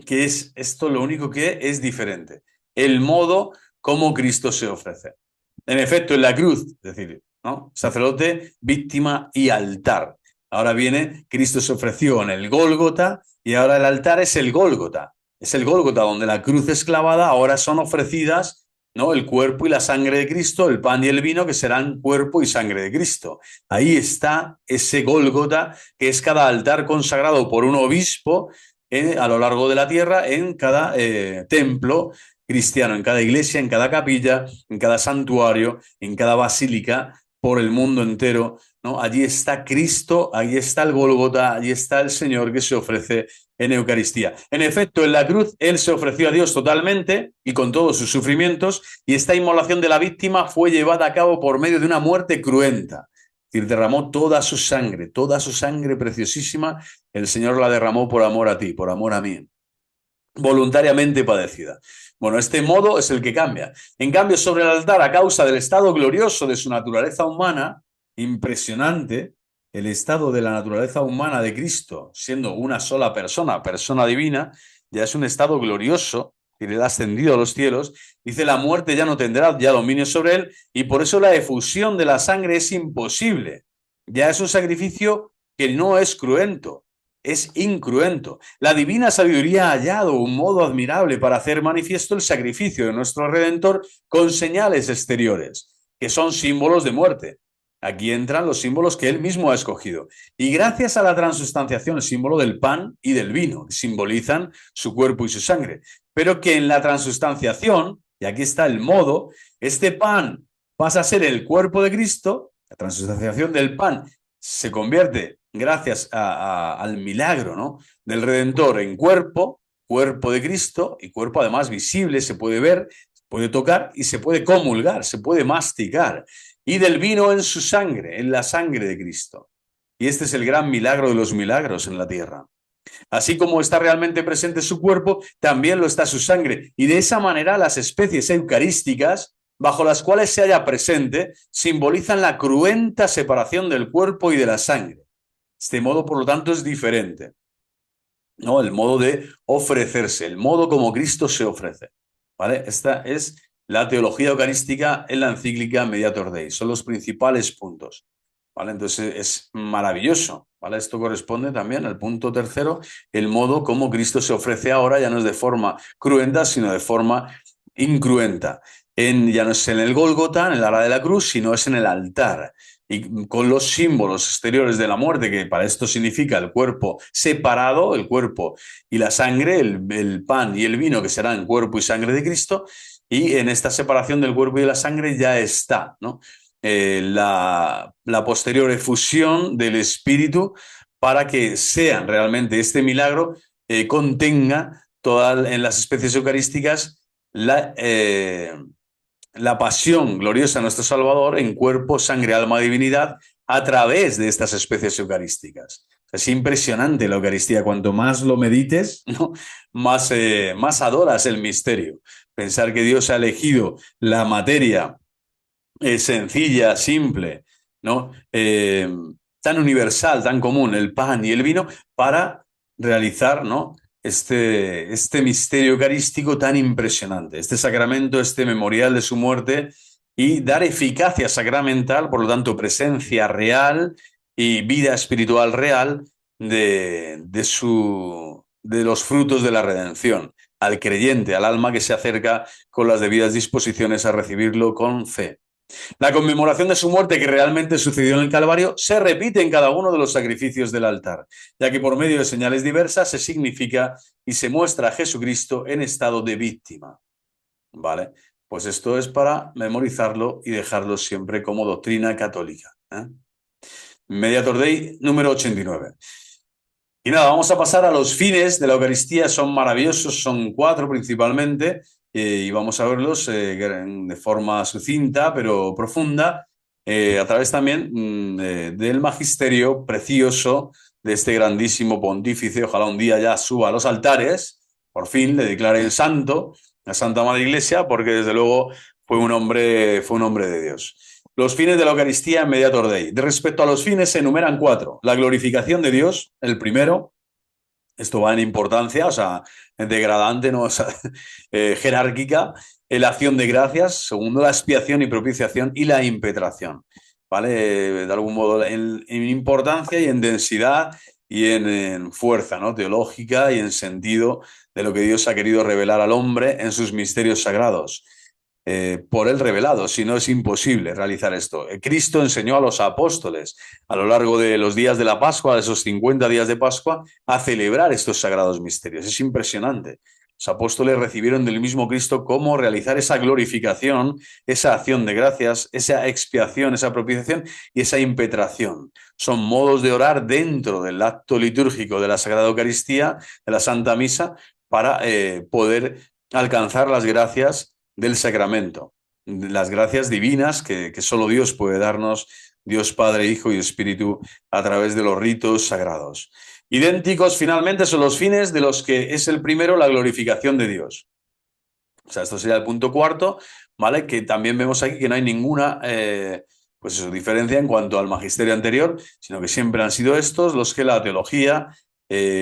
S1: que es esto lo único que es diferente, el modo como Cristo se ofrece. En efecto, en la cruz, es decir, ¿no? Sacerdote, víctima y altar. Ahora viene, Cristo se ofreció en el Gólgota y ahora el altar es el Gólgota. Es el Gólgota donde la cruz es clavada, ahora son ofrecidas, ¿no? El cuerpo y la sangre de Cristo, el pan y el vino que serán cuerpo y sangre de Cristo. Ahí está ese Gólgota que es cada altar consagrado por un obispo a lo largo de la tierra en cada templo cristiano, en cada iglesia, en cada capilla, en cada santuario, en cada basílica, por el mundo entero, ¿no? Allí está Cristo, allí está el Gólgota, allí está el Señor que se ofrece en Eucaristía. En efecto, en la cruz Él se ofreció a Dios totalmente y con todos sus sufrimientos, y esta inmolación de la víctima fue llevada a cabo por medio de una muerte cruenta. Es decir, derramó toda su sangre preciosísima, el Señor la derramó por amor a ti, por amor a mí, voluntariamente padecida. Bueno, este modo es el que cambia. En cambio, sobre el altar, a causa del estado glorioso de su naturaleza humana, impresionante, el estado de la naturaleza humana de Cristo, siendo una sola persona, persona divina, ya es un estado glorioso, que le ha ascendido a los cielos. Dice, la muerte ya no tendrá ya dominio sobre él, y por eso la efusión de la sangre es imposible. Ya es un sacrificio que no es cruento, es incruento. La divina sabiduría ha hallado un modo admirable para hacer manifiesto el sacrificio de nuestro Redentor con señales exteriores, que son símbolos de muerte. Aquí entran los símbolos que él mismo ha escogido. Y gracias a la transustanciación, el símbolo del pan y del vino, que simbolizan su cuerpo y su sangre. Pero que en la transustanciación, y aquí está el modo, este pan pasa a ser el cuerpo de Cristo, la transustanciación del pan se convierte, gracias al milagro, ¿no?, del Redentor, en cuerpo, cuerpo de Cristo, y cuerpo además visible, se puede ver, se puede tocar y se puede comulgar, se puede masticar. Y del vino en su sangre, en la sangre de Cristo. Y este es el gran milagro de los milagros en la tierra. Así como está realmente presente su cuerpo, también lo está su sangre. Y de esa manera las especies eucarísticas, bajo las cuales se halla presente, simbolizan la cruenta separación del cuerpo y de la sangre. Este modo, por lo tanto, es diferente, ¿no? El modo de ofrecerse, el modo como Cristo se ofrece, ¿vale? Esta es la teología eucarística en la encíclica Mediator Dei. Son los principales puntos, ¿vale? Entonces es maravilloso, ¿vale? Esto corresponde también al punto tercero, el modo como Cristo se ofrece ahora, ya no es de forma cruenta, sino de forma incruenta. Ya no es en el Gólgota, en el ala de la cruz, sino es en el altar. Y con los símbolos exteriores de la muerte, que para esto significa el cuerpo separado, el cuerpo y la sangre, el pan y el vino, que serán cuerpo y sangre de Cristo, y en esta separación del cuerpo y de la sangre ya está, ¿no?, la posterior efusión del Espíritu para que sean realmente este milagro, contenga en las especies eucarísticas la pasión gloriosa de nuestro Salvador en cuerpo, sangre, alma, divinidad a través de estas especies eucarísticas. Es impresionante la Eucaristía. Cuanto más lo medites, ¿no?, más adoras el misterio. Pensar que Dios ha elegido la materia sencilla, simple, ¿no?, tan universal, tan común, el pan y el vino, para realizar, ¿no?, este misterio eucarístico tan impresionante, este sacramento, este memorial de su muerte, y dar eficacia sacramental, por lo tanto, presencia real y vida espiritual real de los frutos de la redención, al creyente, al alma que se acerca con las debidas disposiciones a recibirlo con fe. La conmemoración de su muerte que realmente sucedió en el Calvario se repite en cada uno de los sacrificios del altar, ya que por medio de señales diversas se significa y se muestra a Jesucristo en estado de víctima. ¿Vale? Pues esto es para memorizarlo y dejarlo siempre como doctrina católica. Mediator Dei número 89. Y nada, vamos a pasar a los fines de la Eucaristía. Son maravillosos, son 4 principalmente, y vamos a verlos de forma sucinta pero profunda, a través también del magisterio precioso de este grandísimo pontífice. Ojalá un día ya suba a los altares, por fin le declaren santo a Santa Madre Iglesia, porque desde luego fue un hombre de Dios. Los fines de la Eucaristía en Mediator Dei. De respecto a los fines se enumeran 4. La glorificación de Dios, el primero. Esto va en importancia, o sea, degradante, ¿no? O sea, jerárquica. La acción de gracias. Segundo, la expiación y propiciación y la impetración. ¿Vale? De algún modo, en importancia y en densidad y en fuerza, ¿no? Teológica y en sentido de lo que Dios ha querido revelar al hombre en sus misterios sagrados. Por él revelado, si no es imposible realizar esto. Cristo enseñó a los apóstoles a lo largo de los días de la Pascua, de esos 50 días de Pascua, a celebrar estos sagrados misterios. Es impresionante. Los apóstoles recibieron del mismo Cristo cómo realizar esa glorificación, esa acción de gracias, esa expiación, esa propiciación y esa impetración. Son modos de orar dentro del acto litúrgico de la Sagrada Eucaristía, de la Santa Misa, para poder alcanzar las gracias del sacramento, las gracias divinas que solo Dios puede darnos, Dios Padre, Hijo y Espíritu, a través de los ritos sagrados. Idénticos finalmente son los fines de los que es el primero la glorificación de Dios. O sea, esto sería el punto cuarto, ¿vale? Que también vemos aquí que no hay ninguna pues eso, diferencia en cuanto al magisterio anterior, sino que siempre han sido estos los que la teología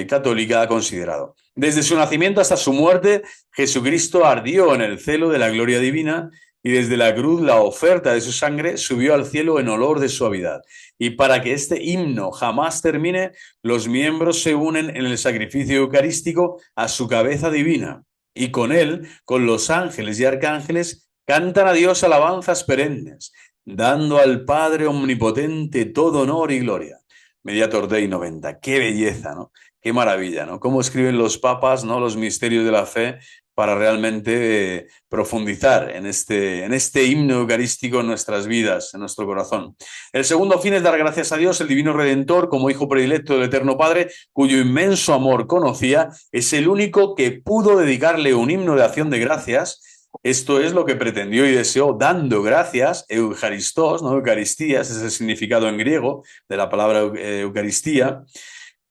S1: católica ha considerado. Desde su nacimiento hasta su muerte, Jesucristo ardió en el celo de la gloria divina y desde la cruz la oferta de su sangre subió al cielo en olor de suavidad. Y para que este himno jamás termine, los miembros se unen en el sacrificio eucarístico a su cabeza divina y con él, con los ángeles y arcángeles, cantan a Dios alabanzas perennes, dando al Padre omnipotente todo honor y gloria. Mediator Dei 90. Qué belleza, ¿no? Qué maravilla, ¿no? Cómo escriben los papas, ¿no? Los misterios de la fe para realmente profundizar en este himno eucarístico en nuestras vidas, en nuestro corazón. El segundo fin es dar gracias a Dios, el divino Redentor, como hijo predilecto del Eterno Padre, cuyo inmenso amor conocía, es el único que pudo dedicarle un himno de acción de gracias. Esto es lo que pretendió y deseó dando gracias, Eucharistos, ¿no? Eucaristías es el significado en griego de la palabra Eucaristía,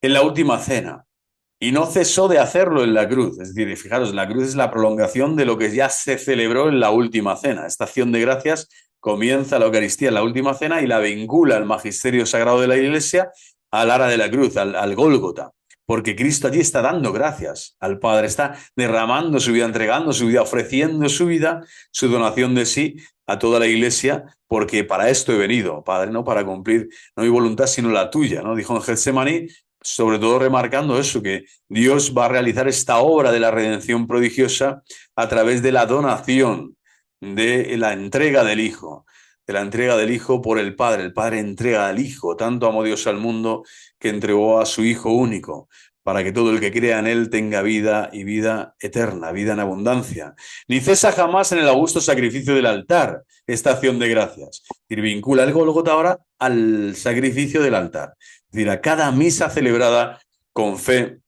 S1: en la última cena. Y no cesó de hacerlo en la cruz. Es decir, fijaros, la cruz es la prolongación de lo que ya se celebró en la última cena. Esta acción de gracias comienza la Eucaristía en la última cena y la vincula al magisterio sagrado de la Iglesia al ara de la cruz, al Gólgota. Porque Cristo allí está dando gracias al Padre, está derramando su vida, entregando su vida, ofreciendo su vida, su donación de sí a toda la Iglesia, porque para esto he venido, Padre, no para cumplir no mi voluntad, sino la tuya, ¿no? Dijo en Getsemaní, sobre todo remarcando eso, que Dios va a realizar esta obra de la redención prodigiosa a través de la donación, de la entrega del Hijo, de la entrega del Hijo por el Padre. El Padre entrega al Hijo, tanto amó Dios al mundo que entregó a su Hijo único, para que todo el que crea en él tenga vida y vida eterna, vida en abundancia. Ni cesa jamás en el augusto sacrificio del altar esta acción de gracias. Y vincula el Gólgota ahora al sacrificio del altar. Es decir, a cada misa celebrada con fe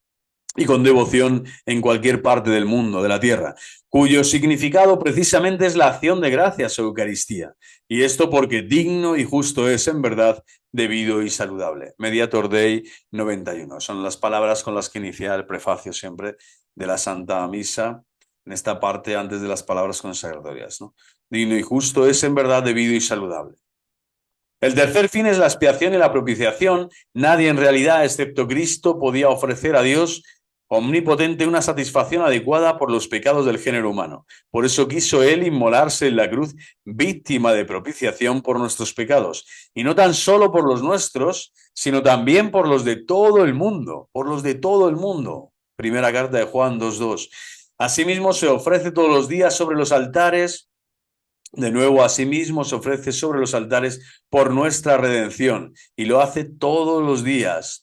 S1: y con devoción en cualquier parte del mundo, de la tierra, cuyo significado precisamente es la acción de gracias o Eucaristía. Y esto porque digno y justo es, en verdad, debido y saludable. Mediator Dei 91. Son las palabras con las que inicia el prefacio siempre de la Santa Misa, en esta parte antes de las palabras consagratorias, ¿no? Digno y justo es, en verdad, debido y saludable. El tercer fin es la expiación y la propiciación. Nadie en realidad, excepto Cristo, podía ofrecer a Dios omnipotente, una satisfacción adecuada por los pecados del género humano. Por eso quiso él inmolarse en la cruz, víctima de propiciación por nuestros pecados. Y no tan solo por los nuestros, sino también por los de todo el mundo, por los de todo el mundo. Primera carta de Juan 2:2. Asimismo se ofrece todos los días sobre los altares. De nuevo, asimismo se ofrece sobre los altares por nuestra redención y lo hace todos los días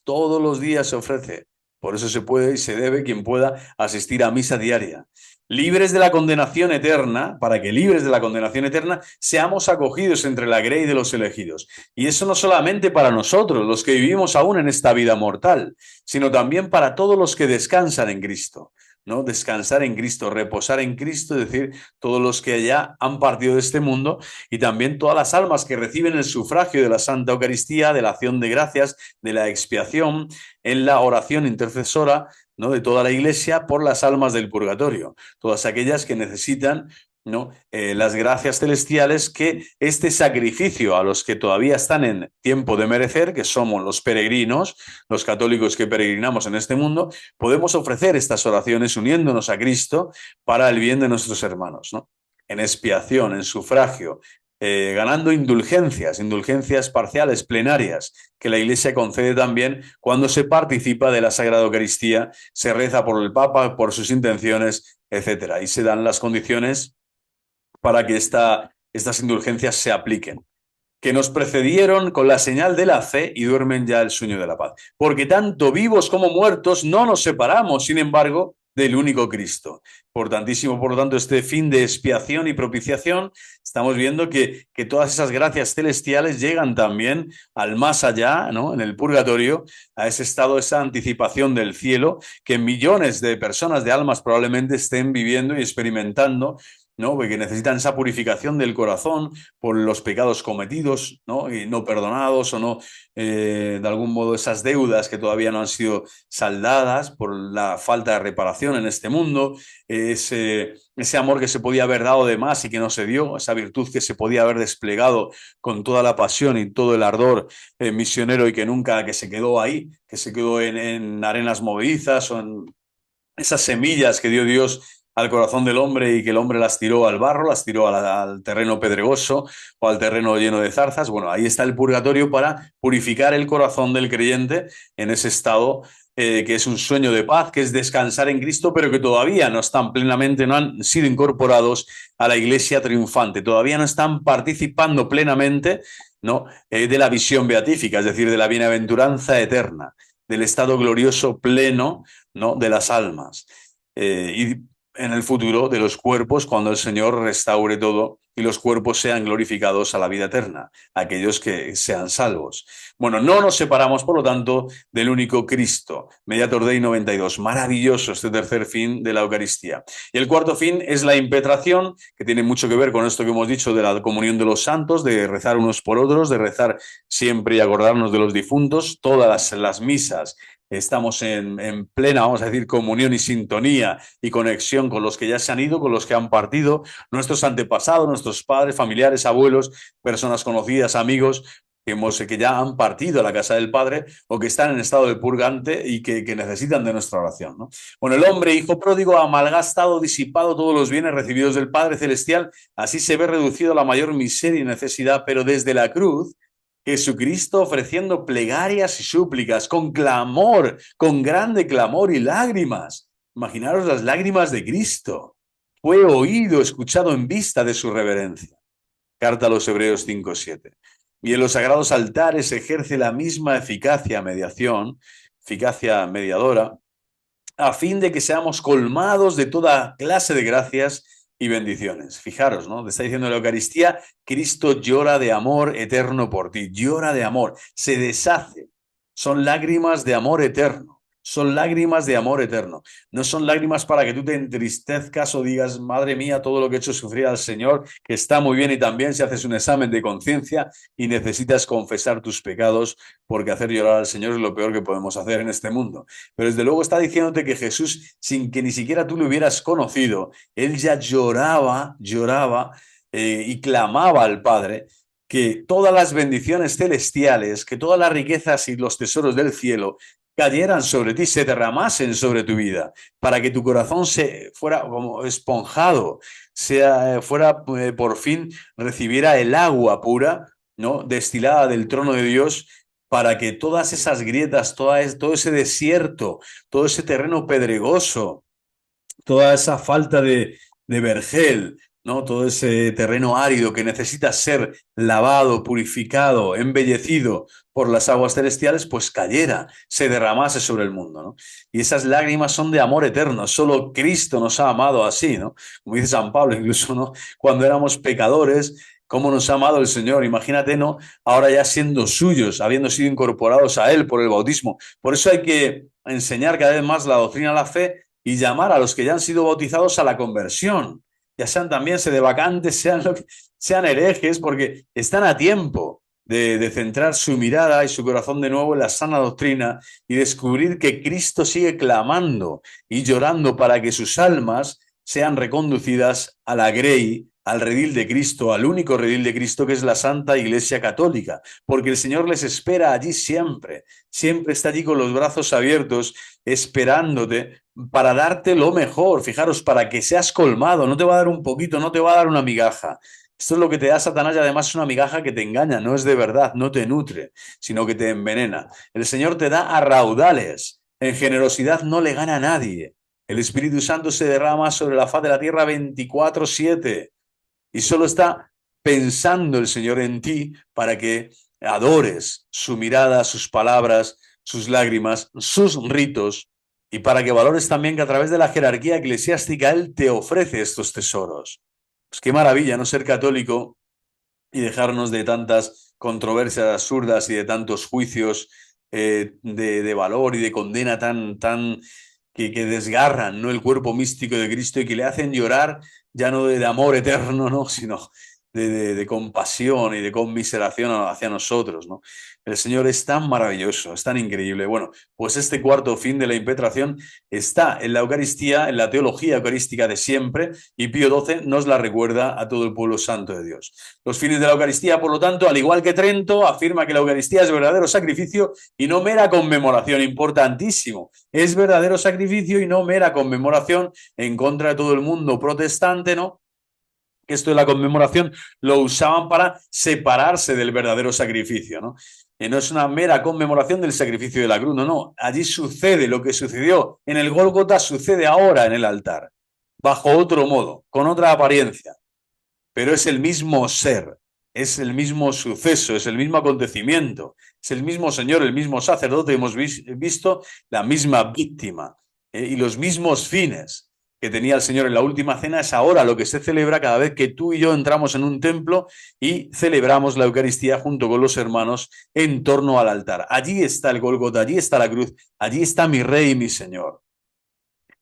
S1: se ofrece. Por eso se puede y se debe quien pueda asistir a misa diaria. Libres de la condenación eterna, para que libres de la condenación eterna seamos acogidos entre la grey de los elegidos. Y eso no solamente para nosotros, los que vivimos aún en esta vida mortal, sino también para todos los que descansan en Cristo. ¿No? Descansar en Cristo, reposar en Cristo, es decir, todos los que ya han partido de este mundo y también todas las almas que reciben el sufragio de la Santa Eucaristía, de la acción de gracias, de la expiación, en la oración intercesora, ¿no? De toda la Iglesia por las almas del purgatorio, todas aquellas que necesitan, ¿no? Las gracias celestiales que este sacrificio a los que todavía están en tiempo de merecer, que somos los peregrinos, los católicos que peregrinamos en este mundo, podemos ofrecer estas oraciones uniéndonos a Cristo para el bien de nuestros hermanos, ¿no? En expiación, en sufragio, ganando indulgencias parciales, plenarias, que la Iglesia concede también cuando se participa de la Sagrada Eucaristía, se reza por el Papa, por sus intenciones, etcétera, y se dan las condiciones para que estas indulgencias se apliquen, que nos precedieron con la señal de la fe y duermen ya el sueño de la paz. Porque tanto vivos como muertos no nos separamos, sin embargo, del único Cristo. Por lo tanto, este fin de expiación y propiciación, estamos viendo que todas esas gracias celestiales llegan también al más allá, ¿no? En el purgatorio, a ese estado, esa anticipación del cielo, que millones de personas, de almas probablemente estén viviendo y experimentando, ¿no? Porque necesitan esa purificación del corazón por los pecados cometidos, ¿no? Y no perdonados o no, de algún modo, esas deudas que todavía no han sido saldadas por la falta de reparación en este mundo, ese amor que se podía haber dado de más y que no se dio, esa virtud que se podía haber desplegado con toda la pasión y todo el ardor misionero y que nunca, que se quedó ahí, que se quedó en arenas movedizas o en esas semillas que dio Dios al corazón del hombre y que el hombre las tiró al barro, las tiró al terreno pedregoso o al terreno lleno de zarzas. Bueno, ahí está el purgatorio para purificar el corazón del creyente en ese estado que es un sueño de paz, que es descansar en Cristo, pero que todavía no están plenamente, no han sido incorporados a la iglesia triunfante, todavía no están participando plenamente, ¿no? De la visión beatífica, es decir, de la bienaventuranza eterna, del estado glorioso pleno, ¿no? De las almas. Y en el futuro de los cuerpos, cuando el Señor restaure todo y los cuerpos sean glorificados a la vida eterna, aquellos que sean salvos. Bueno, no nos separamos, por lo tanto, del único Cristo. Mediator Dei 92. Maravilloso este tercer fin de la Eucaristía. Y el cuarto fin es la impetración, que tiene mucho que ver con esto que hemos dicho de la comunión de los santos, de rezar unos por otros, de rezar siempre y acordarnos de los difuntos. Todas las misas estamos en plena, vamos a decir, comunión y sintonía y conexión con los que ya se han ido, con los que han partido, nuestros antepasados, nuestros padres, familiares, abuelos, personas conocidas, amigos, que ya han partido a la casa del Padre o que están en estado de purgante y que necesitan de nuestra oración, ¿no? Bueno, el hombre, hijo pródigo, ha malgastado, disipado todos los bienes recibidos del Padre Celestial, así se ve reducido a la mayor miseria y necesidad, pero desde la cruz Jesucristo ofreciendo plegarias y súplicas con clamor, con grande clamor y lágrimas. Imaginaros las lágrimas de Cristo. Fue oído, escuchado en vista de su reverencia. Carta a los Hebreos 5:7. Y en los sagrados altares ejerce la misma eficacia mediadora, a fin de que seamos colmados de toda clase de gracias y bendiciones. Fijaros, ¿no? Te está diciendo la Eucaristía, Cristo llora de amor eterno por ti, llora de amor, se deshace. Son lágrimas de amor eterno. Son lágrimas de amor eterno. No son lágrimas para que tú te entristezcas o digas, madre mía, todo lo que he hecho sufrir al Señor, que está muy bien y también si haces un examen de conciencia y necesitas confesar tus pecados, porque hacer llorar al Señor es lo peor que podemos hacer en este mundo. Pero desde luego está diciéndote que Jesús, sin que ni siquiera tú lo hubieras conocido, él ya lloraba y clamaba al Padre que todas las bendiciones celestiales, que todas las riquezas y los tesoros del cielo cayeran sobre ti, se derramasen sobre tu vida, para que tu corazón se fuera como esponjado, fuera por fin recibiera el agua pura, ¿no? Destilada del trono de Dios, para que todas esas grietas, todo ese desierto, todo ese terreno pedregoso, toda esa falta de vergel, ¿no? Todo ese terreno árido que necesita ser lavado, purificado, embellecido por las aguas celestiales, pues cayera, se derramase sobre el mundo, ¿no? Y esas lágrimas son de amor eterno, solo Cristo nos ha amado así, ¿no? Como dice San Pablo, incluso, ¿no? Cuando éramos pecadores, cómo nos ha amado el Señor, imagínate, ¿no? Ahora ya siendo suyos, habiendo sido incorporados a Él por el bautismo. Por eso hay que enseñar cada vez más la doctrina de la fe y llamar a los que ya han sido bautizados a la conversión, ya sean también sedevacantes, sean herejes, porque están a tiempo de centrar su mirada y su corazón de nuevo en la sana doctrina y descubrir que Cristo sigue clamando y llorando para que sus almas sean reconducidas a la grey, al redil de Cristo, al único redil de Cristo que es la Santa Iglesia Católica, porque el Señor les espera allí siempre, siempre está allí con los brazos abiertos, esperándote para darte lo mejor, fijaros, para que seas colmado, no te va a dar un poquito, no te va a dar una migaja. Esto es lo que te da Satanás y además es una migaja que te engaña, no es de verdad, no te nutre, sino que te envenena. El Señor te da a raudales, en generosidad no le gana a nadie. El Espíritu Santo se derrama sobre la faz de la tierra 24/7 y solo está pensando el Señor en ti para que adores su mirada, sus palabras, sus lágrimas, sus ritos, y para que valores también que a través de la jerarquía eclesiástica Él te ofrece estos tesoros. Pues qué maravilla, ¿no? Ser católico y dejarnos de tantas controversias absurdas y de tantos juicios de valor y de condena tan que desgarran, ¿no? El cuerpo místico de Cristo y que le hacen llorar ya no de amor eterno, ¿no? Sino de compasión y de conmiseración hacia nosotros, ¿no? El Señor es tan maravilloso, es tan increíble. Bueno, pues este cuarto fin de la impetración está en la Eucaristía, en la teología eucarística de siempre, y Pío XII nos la recuerda a todo el pueblo santo de Dios. Los fines de la Eucaristía, por lo tanto, al igual que Trento, afirma que la Eucaristía es verdadero sacrificio y no mera conmemoración, importantísimo. Es verdadero sacrificio y no mera conmemoración en contra de todo el mundo protestante, ¿no? Esto de la conmemoración lo usaban para separarse del verdadero sacrificio, ¿no? No es una mera conmemoración del sacrificio de la cruz, no, no. Allí sucede lo que sucedió en el Gólgota, sucede ahora en el altar, bajo otro modo, con otra apariencia, pero es el mismo ser, es el mismo suceso, es el mismo acontecimiento, es el mismo Señor, el mismo sacerdote, hemos visto la misma víctima y los mismos fines que tenía el Señor en la última cena. Es ahora lo que se celebra cada vez que tú y yo entramos en un templo y celebramos la Eucaristía junto con los hermanos en torno al altar. Allí está el Gólgota, allí está la cruz, allí está mi Rey y mi Señor.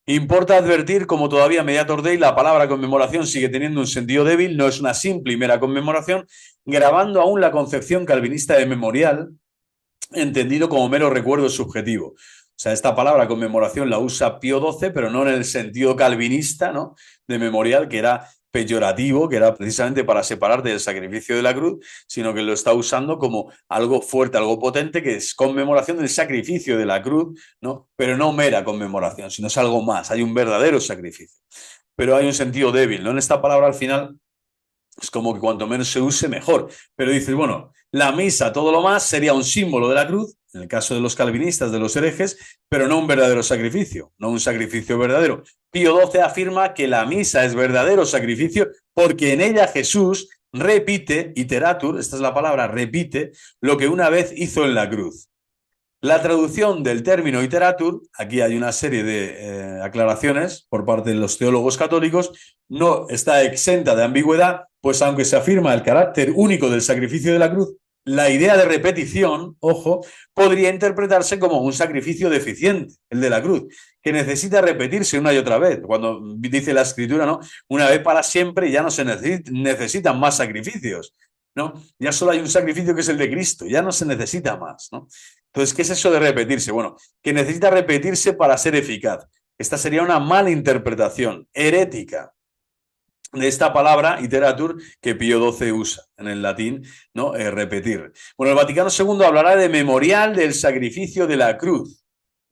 S1: Importa advertir, como todavía Mediator Dei, la palabra conmemoración sigue teniendo un sentido débil, no es una simple y mera conmemoración, grabando aún la concepción calvinista de memorial, entendido como mero recuerdo subjetivo. O sea, esta palabra conmemoración la usa Pío XII, pero no en el sentido calvinista, ¿no? De memorial, que era peyorativo, que era precisamente para separarte del sacrificio de la cruz, sino que lo está usando como algo fuerte, algo potente, que es conmemoración del sacrificio de la cruz, ¿no? Pero no mera conmemoración, sino es algo más, hay un verdadero sacrificio. Pero hay un sentido débil, ¿no? En esta palabra al final es como que cuanto menos se use, mejor. Pero dices, bueno, la misa, todo lo más, sería un símbolo de la cruz, en el caso de los calvinistas, de los herejes, pero no un verdadero sacrificio, no un sacrificio verdadero. Pío XII afirma que la misa es verdadero sacrificio porque en ella Jesús repite, iteratur, esta es la palabra, repite, lo que una vez hizo en la cruz. La traducción del término iteratur, aquí hay una serie de aclaraciones por parte de los teólogos católicos, no está exenta de ambigüedad, pues aunque se afirma el carácter único del sacrificio de la cruz, la idea de repetición, ojo, podría interpretarse como un sacrificio deficiente, el de la cruz, que necesita repetirse una y otra vez. Cuando dice la Escritura, ¿no? Una vez para siempre ya no se necesitan más sacrificios, ¿no? Ya solo hay un sacrificio que es el de Cristo, ya no se necesita más, ¿no? Entonces, ¿qué es eso de repetirse? Bueno, que necesita repetirse para ser eficaz. Esta sería una mala interpretación herética de esta palabra, iteratur, que Pío XII usa en el latín, ¿no? Repetir. Bueno, el Vaticano II hablará de memorial del sacrificio de la cruz.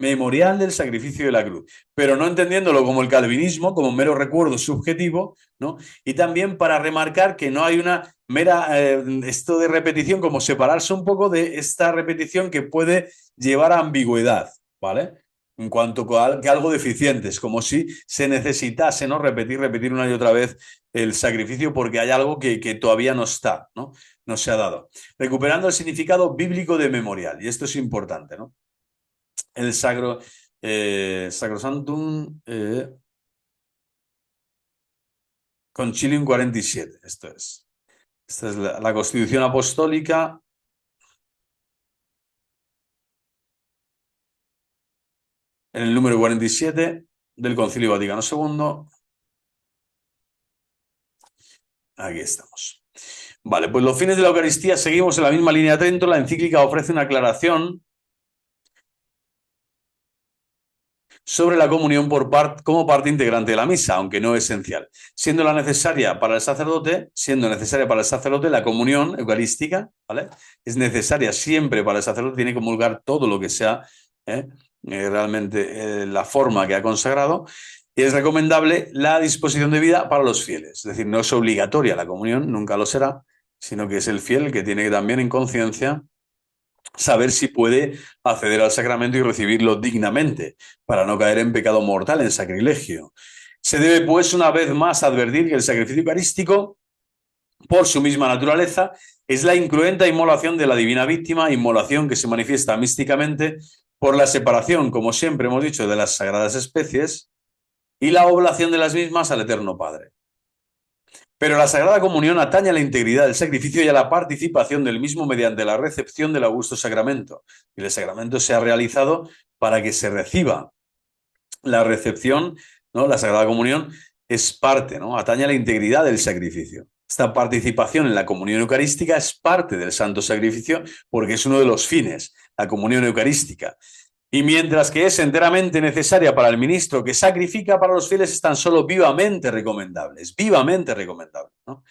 S1: memorial del sacrificio de la cruz, pero no entendiéndolo como el calvinismo, como un mero recuerdo subjetivo, ¿no? Y también para remarcar que no hay una mera, esto de repetición, como separarse un poco de esta repetición que puede llevar a ambigüedad, ¿vale? En cuanto a que algo deficiente, es como si se necesitase, ¿no? Repetir una y otra vez el sacrificio porque hay algo que todavía no está, ¿no? No se ha dado. Recuperando el significado bíblico de memorial, y esto es importante, ¿no? El Sacrosantum Concilium 47, esto es. Esta es la Constitución Apostólica en el número 47 del Concilio Vaticano II. Aquí estamos. Vale, pues los fines de la Eucaristía seguimos en la misma línea dentro. La encíclica ofrece una aclaración sobre la comunión como parte integrante de la misa, aunque no esencial. Siendo necesaria para el sacerdote la comunión eucarística, ¿vale? Es necesaria siempre para el sacerdote, tiene que comulgar todo lo que sea realmente la forma que ha consagrado. Y es recomendable la disposición de vida para los fieles. Es decir, no es obligatoria la comunión, nunca lo será, sino que es el fiel el que tiene que también en conciencia saber si puede acceder al sacramento y recibirlo dignamente, para no caer en pecado mortal, en sacrilegio. Se debe, pues, una vez más advertir que el sacrificio eucarístico, por su misma naturaleza, es la incruenta inmolación de la divina víctima, inmolación que se manifiesta místicamente por la separación, como siempre hemos dicho, de las sagradas especies y la oblación de las mismas al Eterno Padre. Pero la Sagrada Comunión atañe a la integridad del sacrificio y a la participación del mismo mediante la recepción del augusto sacramento. Y el sacramento se ha realizado para que se reciba. La recepción, ¿no? La Sagrada Comunión es parte, ¿no? Atañe a la integridad del sacrificio. Esta participación en la comunión eucarística es parte del santo sacrificio porque es uno de los fines, la comunión eucarística. Y mientras que es enteramente necesaria para el ministro que sacrifica, para los fieles es tan solo vivamente recomendable, ¿no?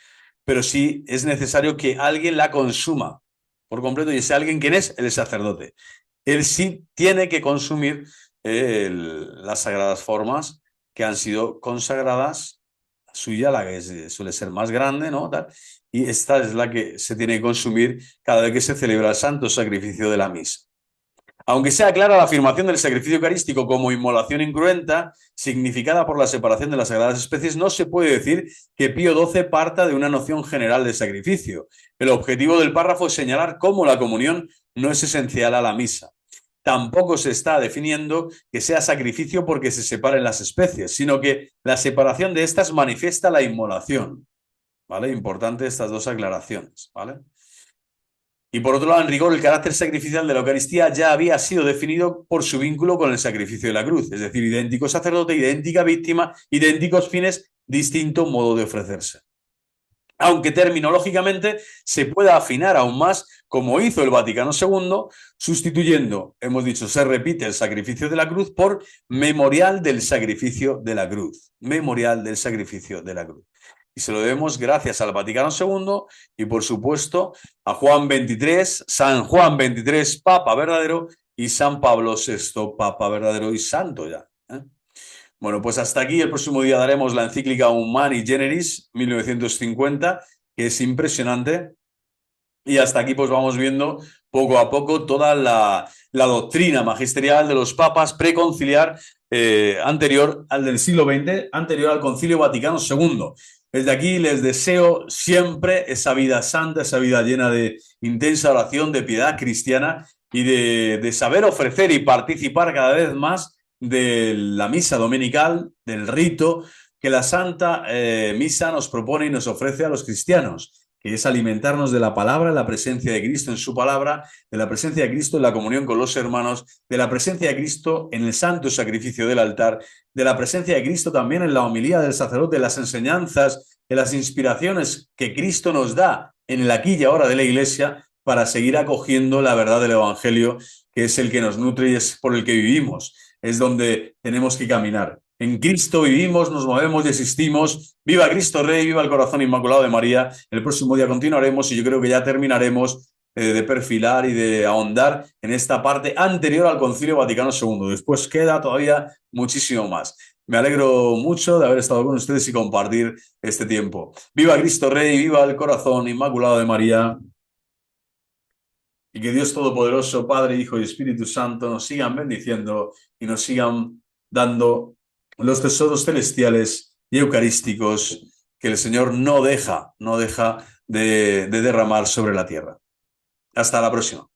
S1: Pero sí es necesario que alguien la consuma por completo, y ese alguien, ¿quién es? El sacerdote. Él sí tiene que consumir las sagradas formas que han sido consagradas, suya, la que suele ser más grande, ¿no? Tal, y esta es la que se tiene que consumir cada vez que se celebra el santo sacrificio de la misa. Aunque sea clara la afirmación del sacrificio eucarístico como inmolación incruenta, significada por la separación de las sagradas especies, no se puede decir que Pío XII parta de una noción general de sacrificio. El objetivo del párrafo es señalar cómo la comunión no es esencial a la misa. Tampoco se está definiendo que sea sacrificio porque se separen las especies, sino que la separación de estas manifiesta la inmolación. ¿Vale? Importante estas dos aclaraciones, ¿vale? Y por otro lado, en rigor, el carácter sacrificial de la Eucaristía ya había sido definido por su vínculo con el sacrificio de la cruz, es decir, idéntico sacerdote, idéntica víctima, idénticos fines, distinto modo de ofrecerse. Aunque terminológicamente se pueda afinar aún más, como hizo el Vaticano II, sustituyendo, hemos dicho, se repite el sacrificio de la cruz por memorial del sacrificio de la cruz. Memorial del sacrificio de la cruz. Y se lo debemos gracias al Vaticano II y, por supuesto, a Juan XXIII, San Juan XXIII, Papa verdadero, y San Pablo VI, Papa verdadero y santo ya. Bueno, pues hasta aquí. El próximo día daremos la encíclica Humani Generis, 1950, que es impresionante. Y hasta aquí pues vamos viendo poco a poco toda la doctrina magisterial de los papas preconciliar anterior al del siglo XX, anterior al Concilio Vaticano II. Desde aquí les deseo siempre esa vida santa, esa vida llena de intensa oración, de piedad cristiana y de saber ofrecer y participar cada vez más de la misa dominical, del rito que la Santa Misa nos propone y nos ofrece a los cristianos, que es alimentarnos de la palabra, la presencia de Cristo en su palabra, de la presencia de Cristo en la comunión con los hermanos, de la presencia de Cristo en el santo sacrificio del altar, de la presencia de Cristo también en la homilía del sacerdote, de las enseñanzas, de las inspiraciones que Cristo nos da en el aquí y ahora de la Iglesia para seguir acogiendo la verdad del Evangelio, que es el que nos nutre y es por el que vivimos. Es donde tenemos que caminar. En Cristo vivimos, nos movemos y existimos. ¡Viva Cristo Rey! ¡Viva el corazón inmaculado de María! El próximo día continuaremos y yo creo que ya terminaremos de perfilar y de ahondar en esta parte anterior al Concilio Vaticano II. Después queda todavía muchísimo más. Me alegro mucho de haber estado con ustedes y compartir este tiempo. ¡Viva Cristo Rey! ¡Viva el corazón inmaculado de María! Y que Dios Todopoderoso, Padre, Hijo y Espíritu Santo nos sigan bendiciendo y nos sigan dando los tesoros celestiales y eucarísticos que el Señor no deja de derramar sobre la tierra. Hasta la próxima.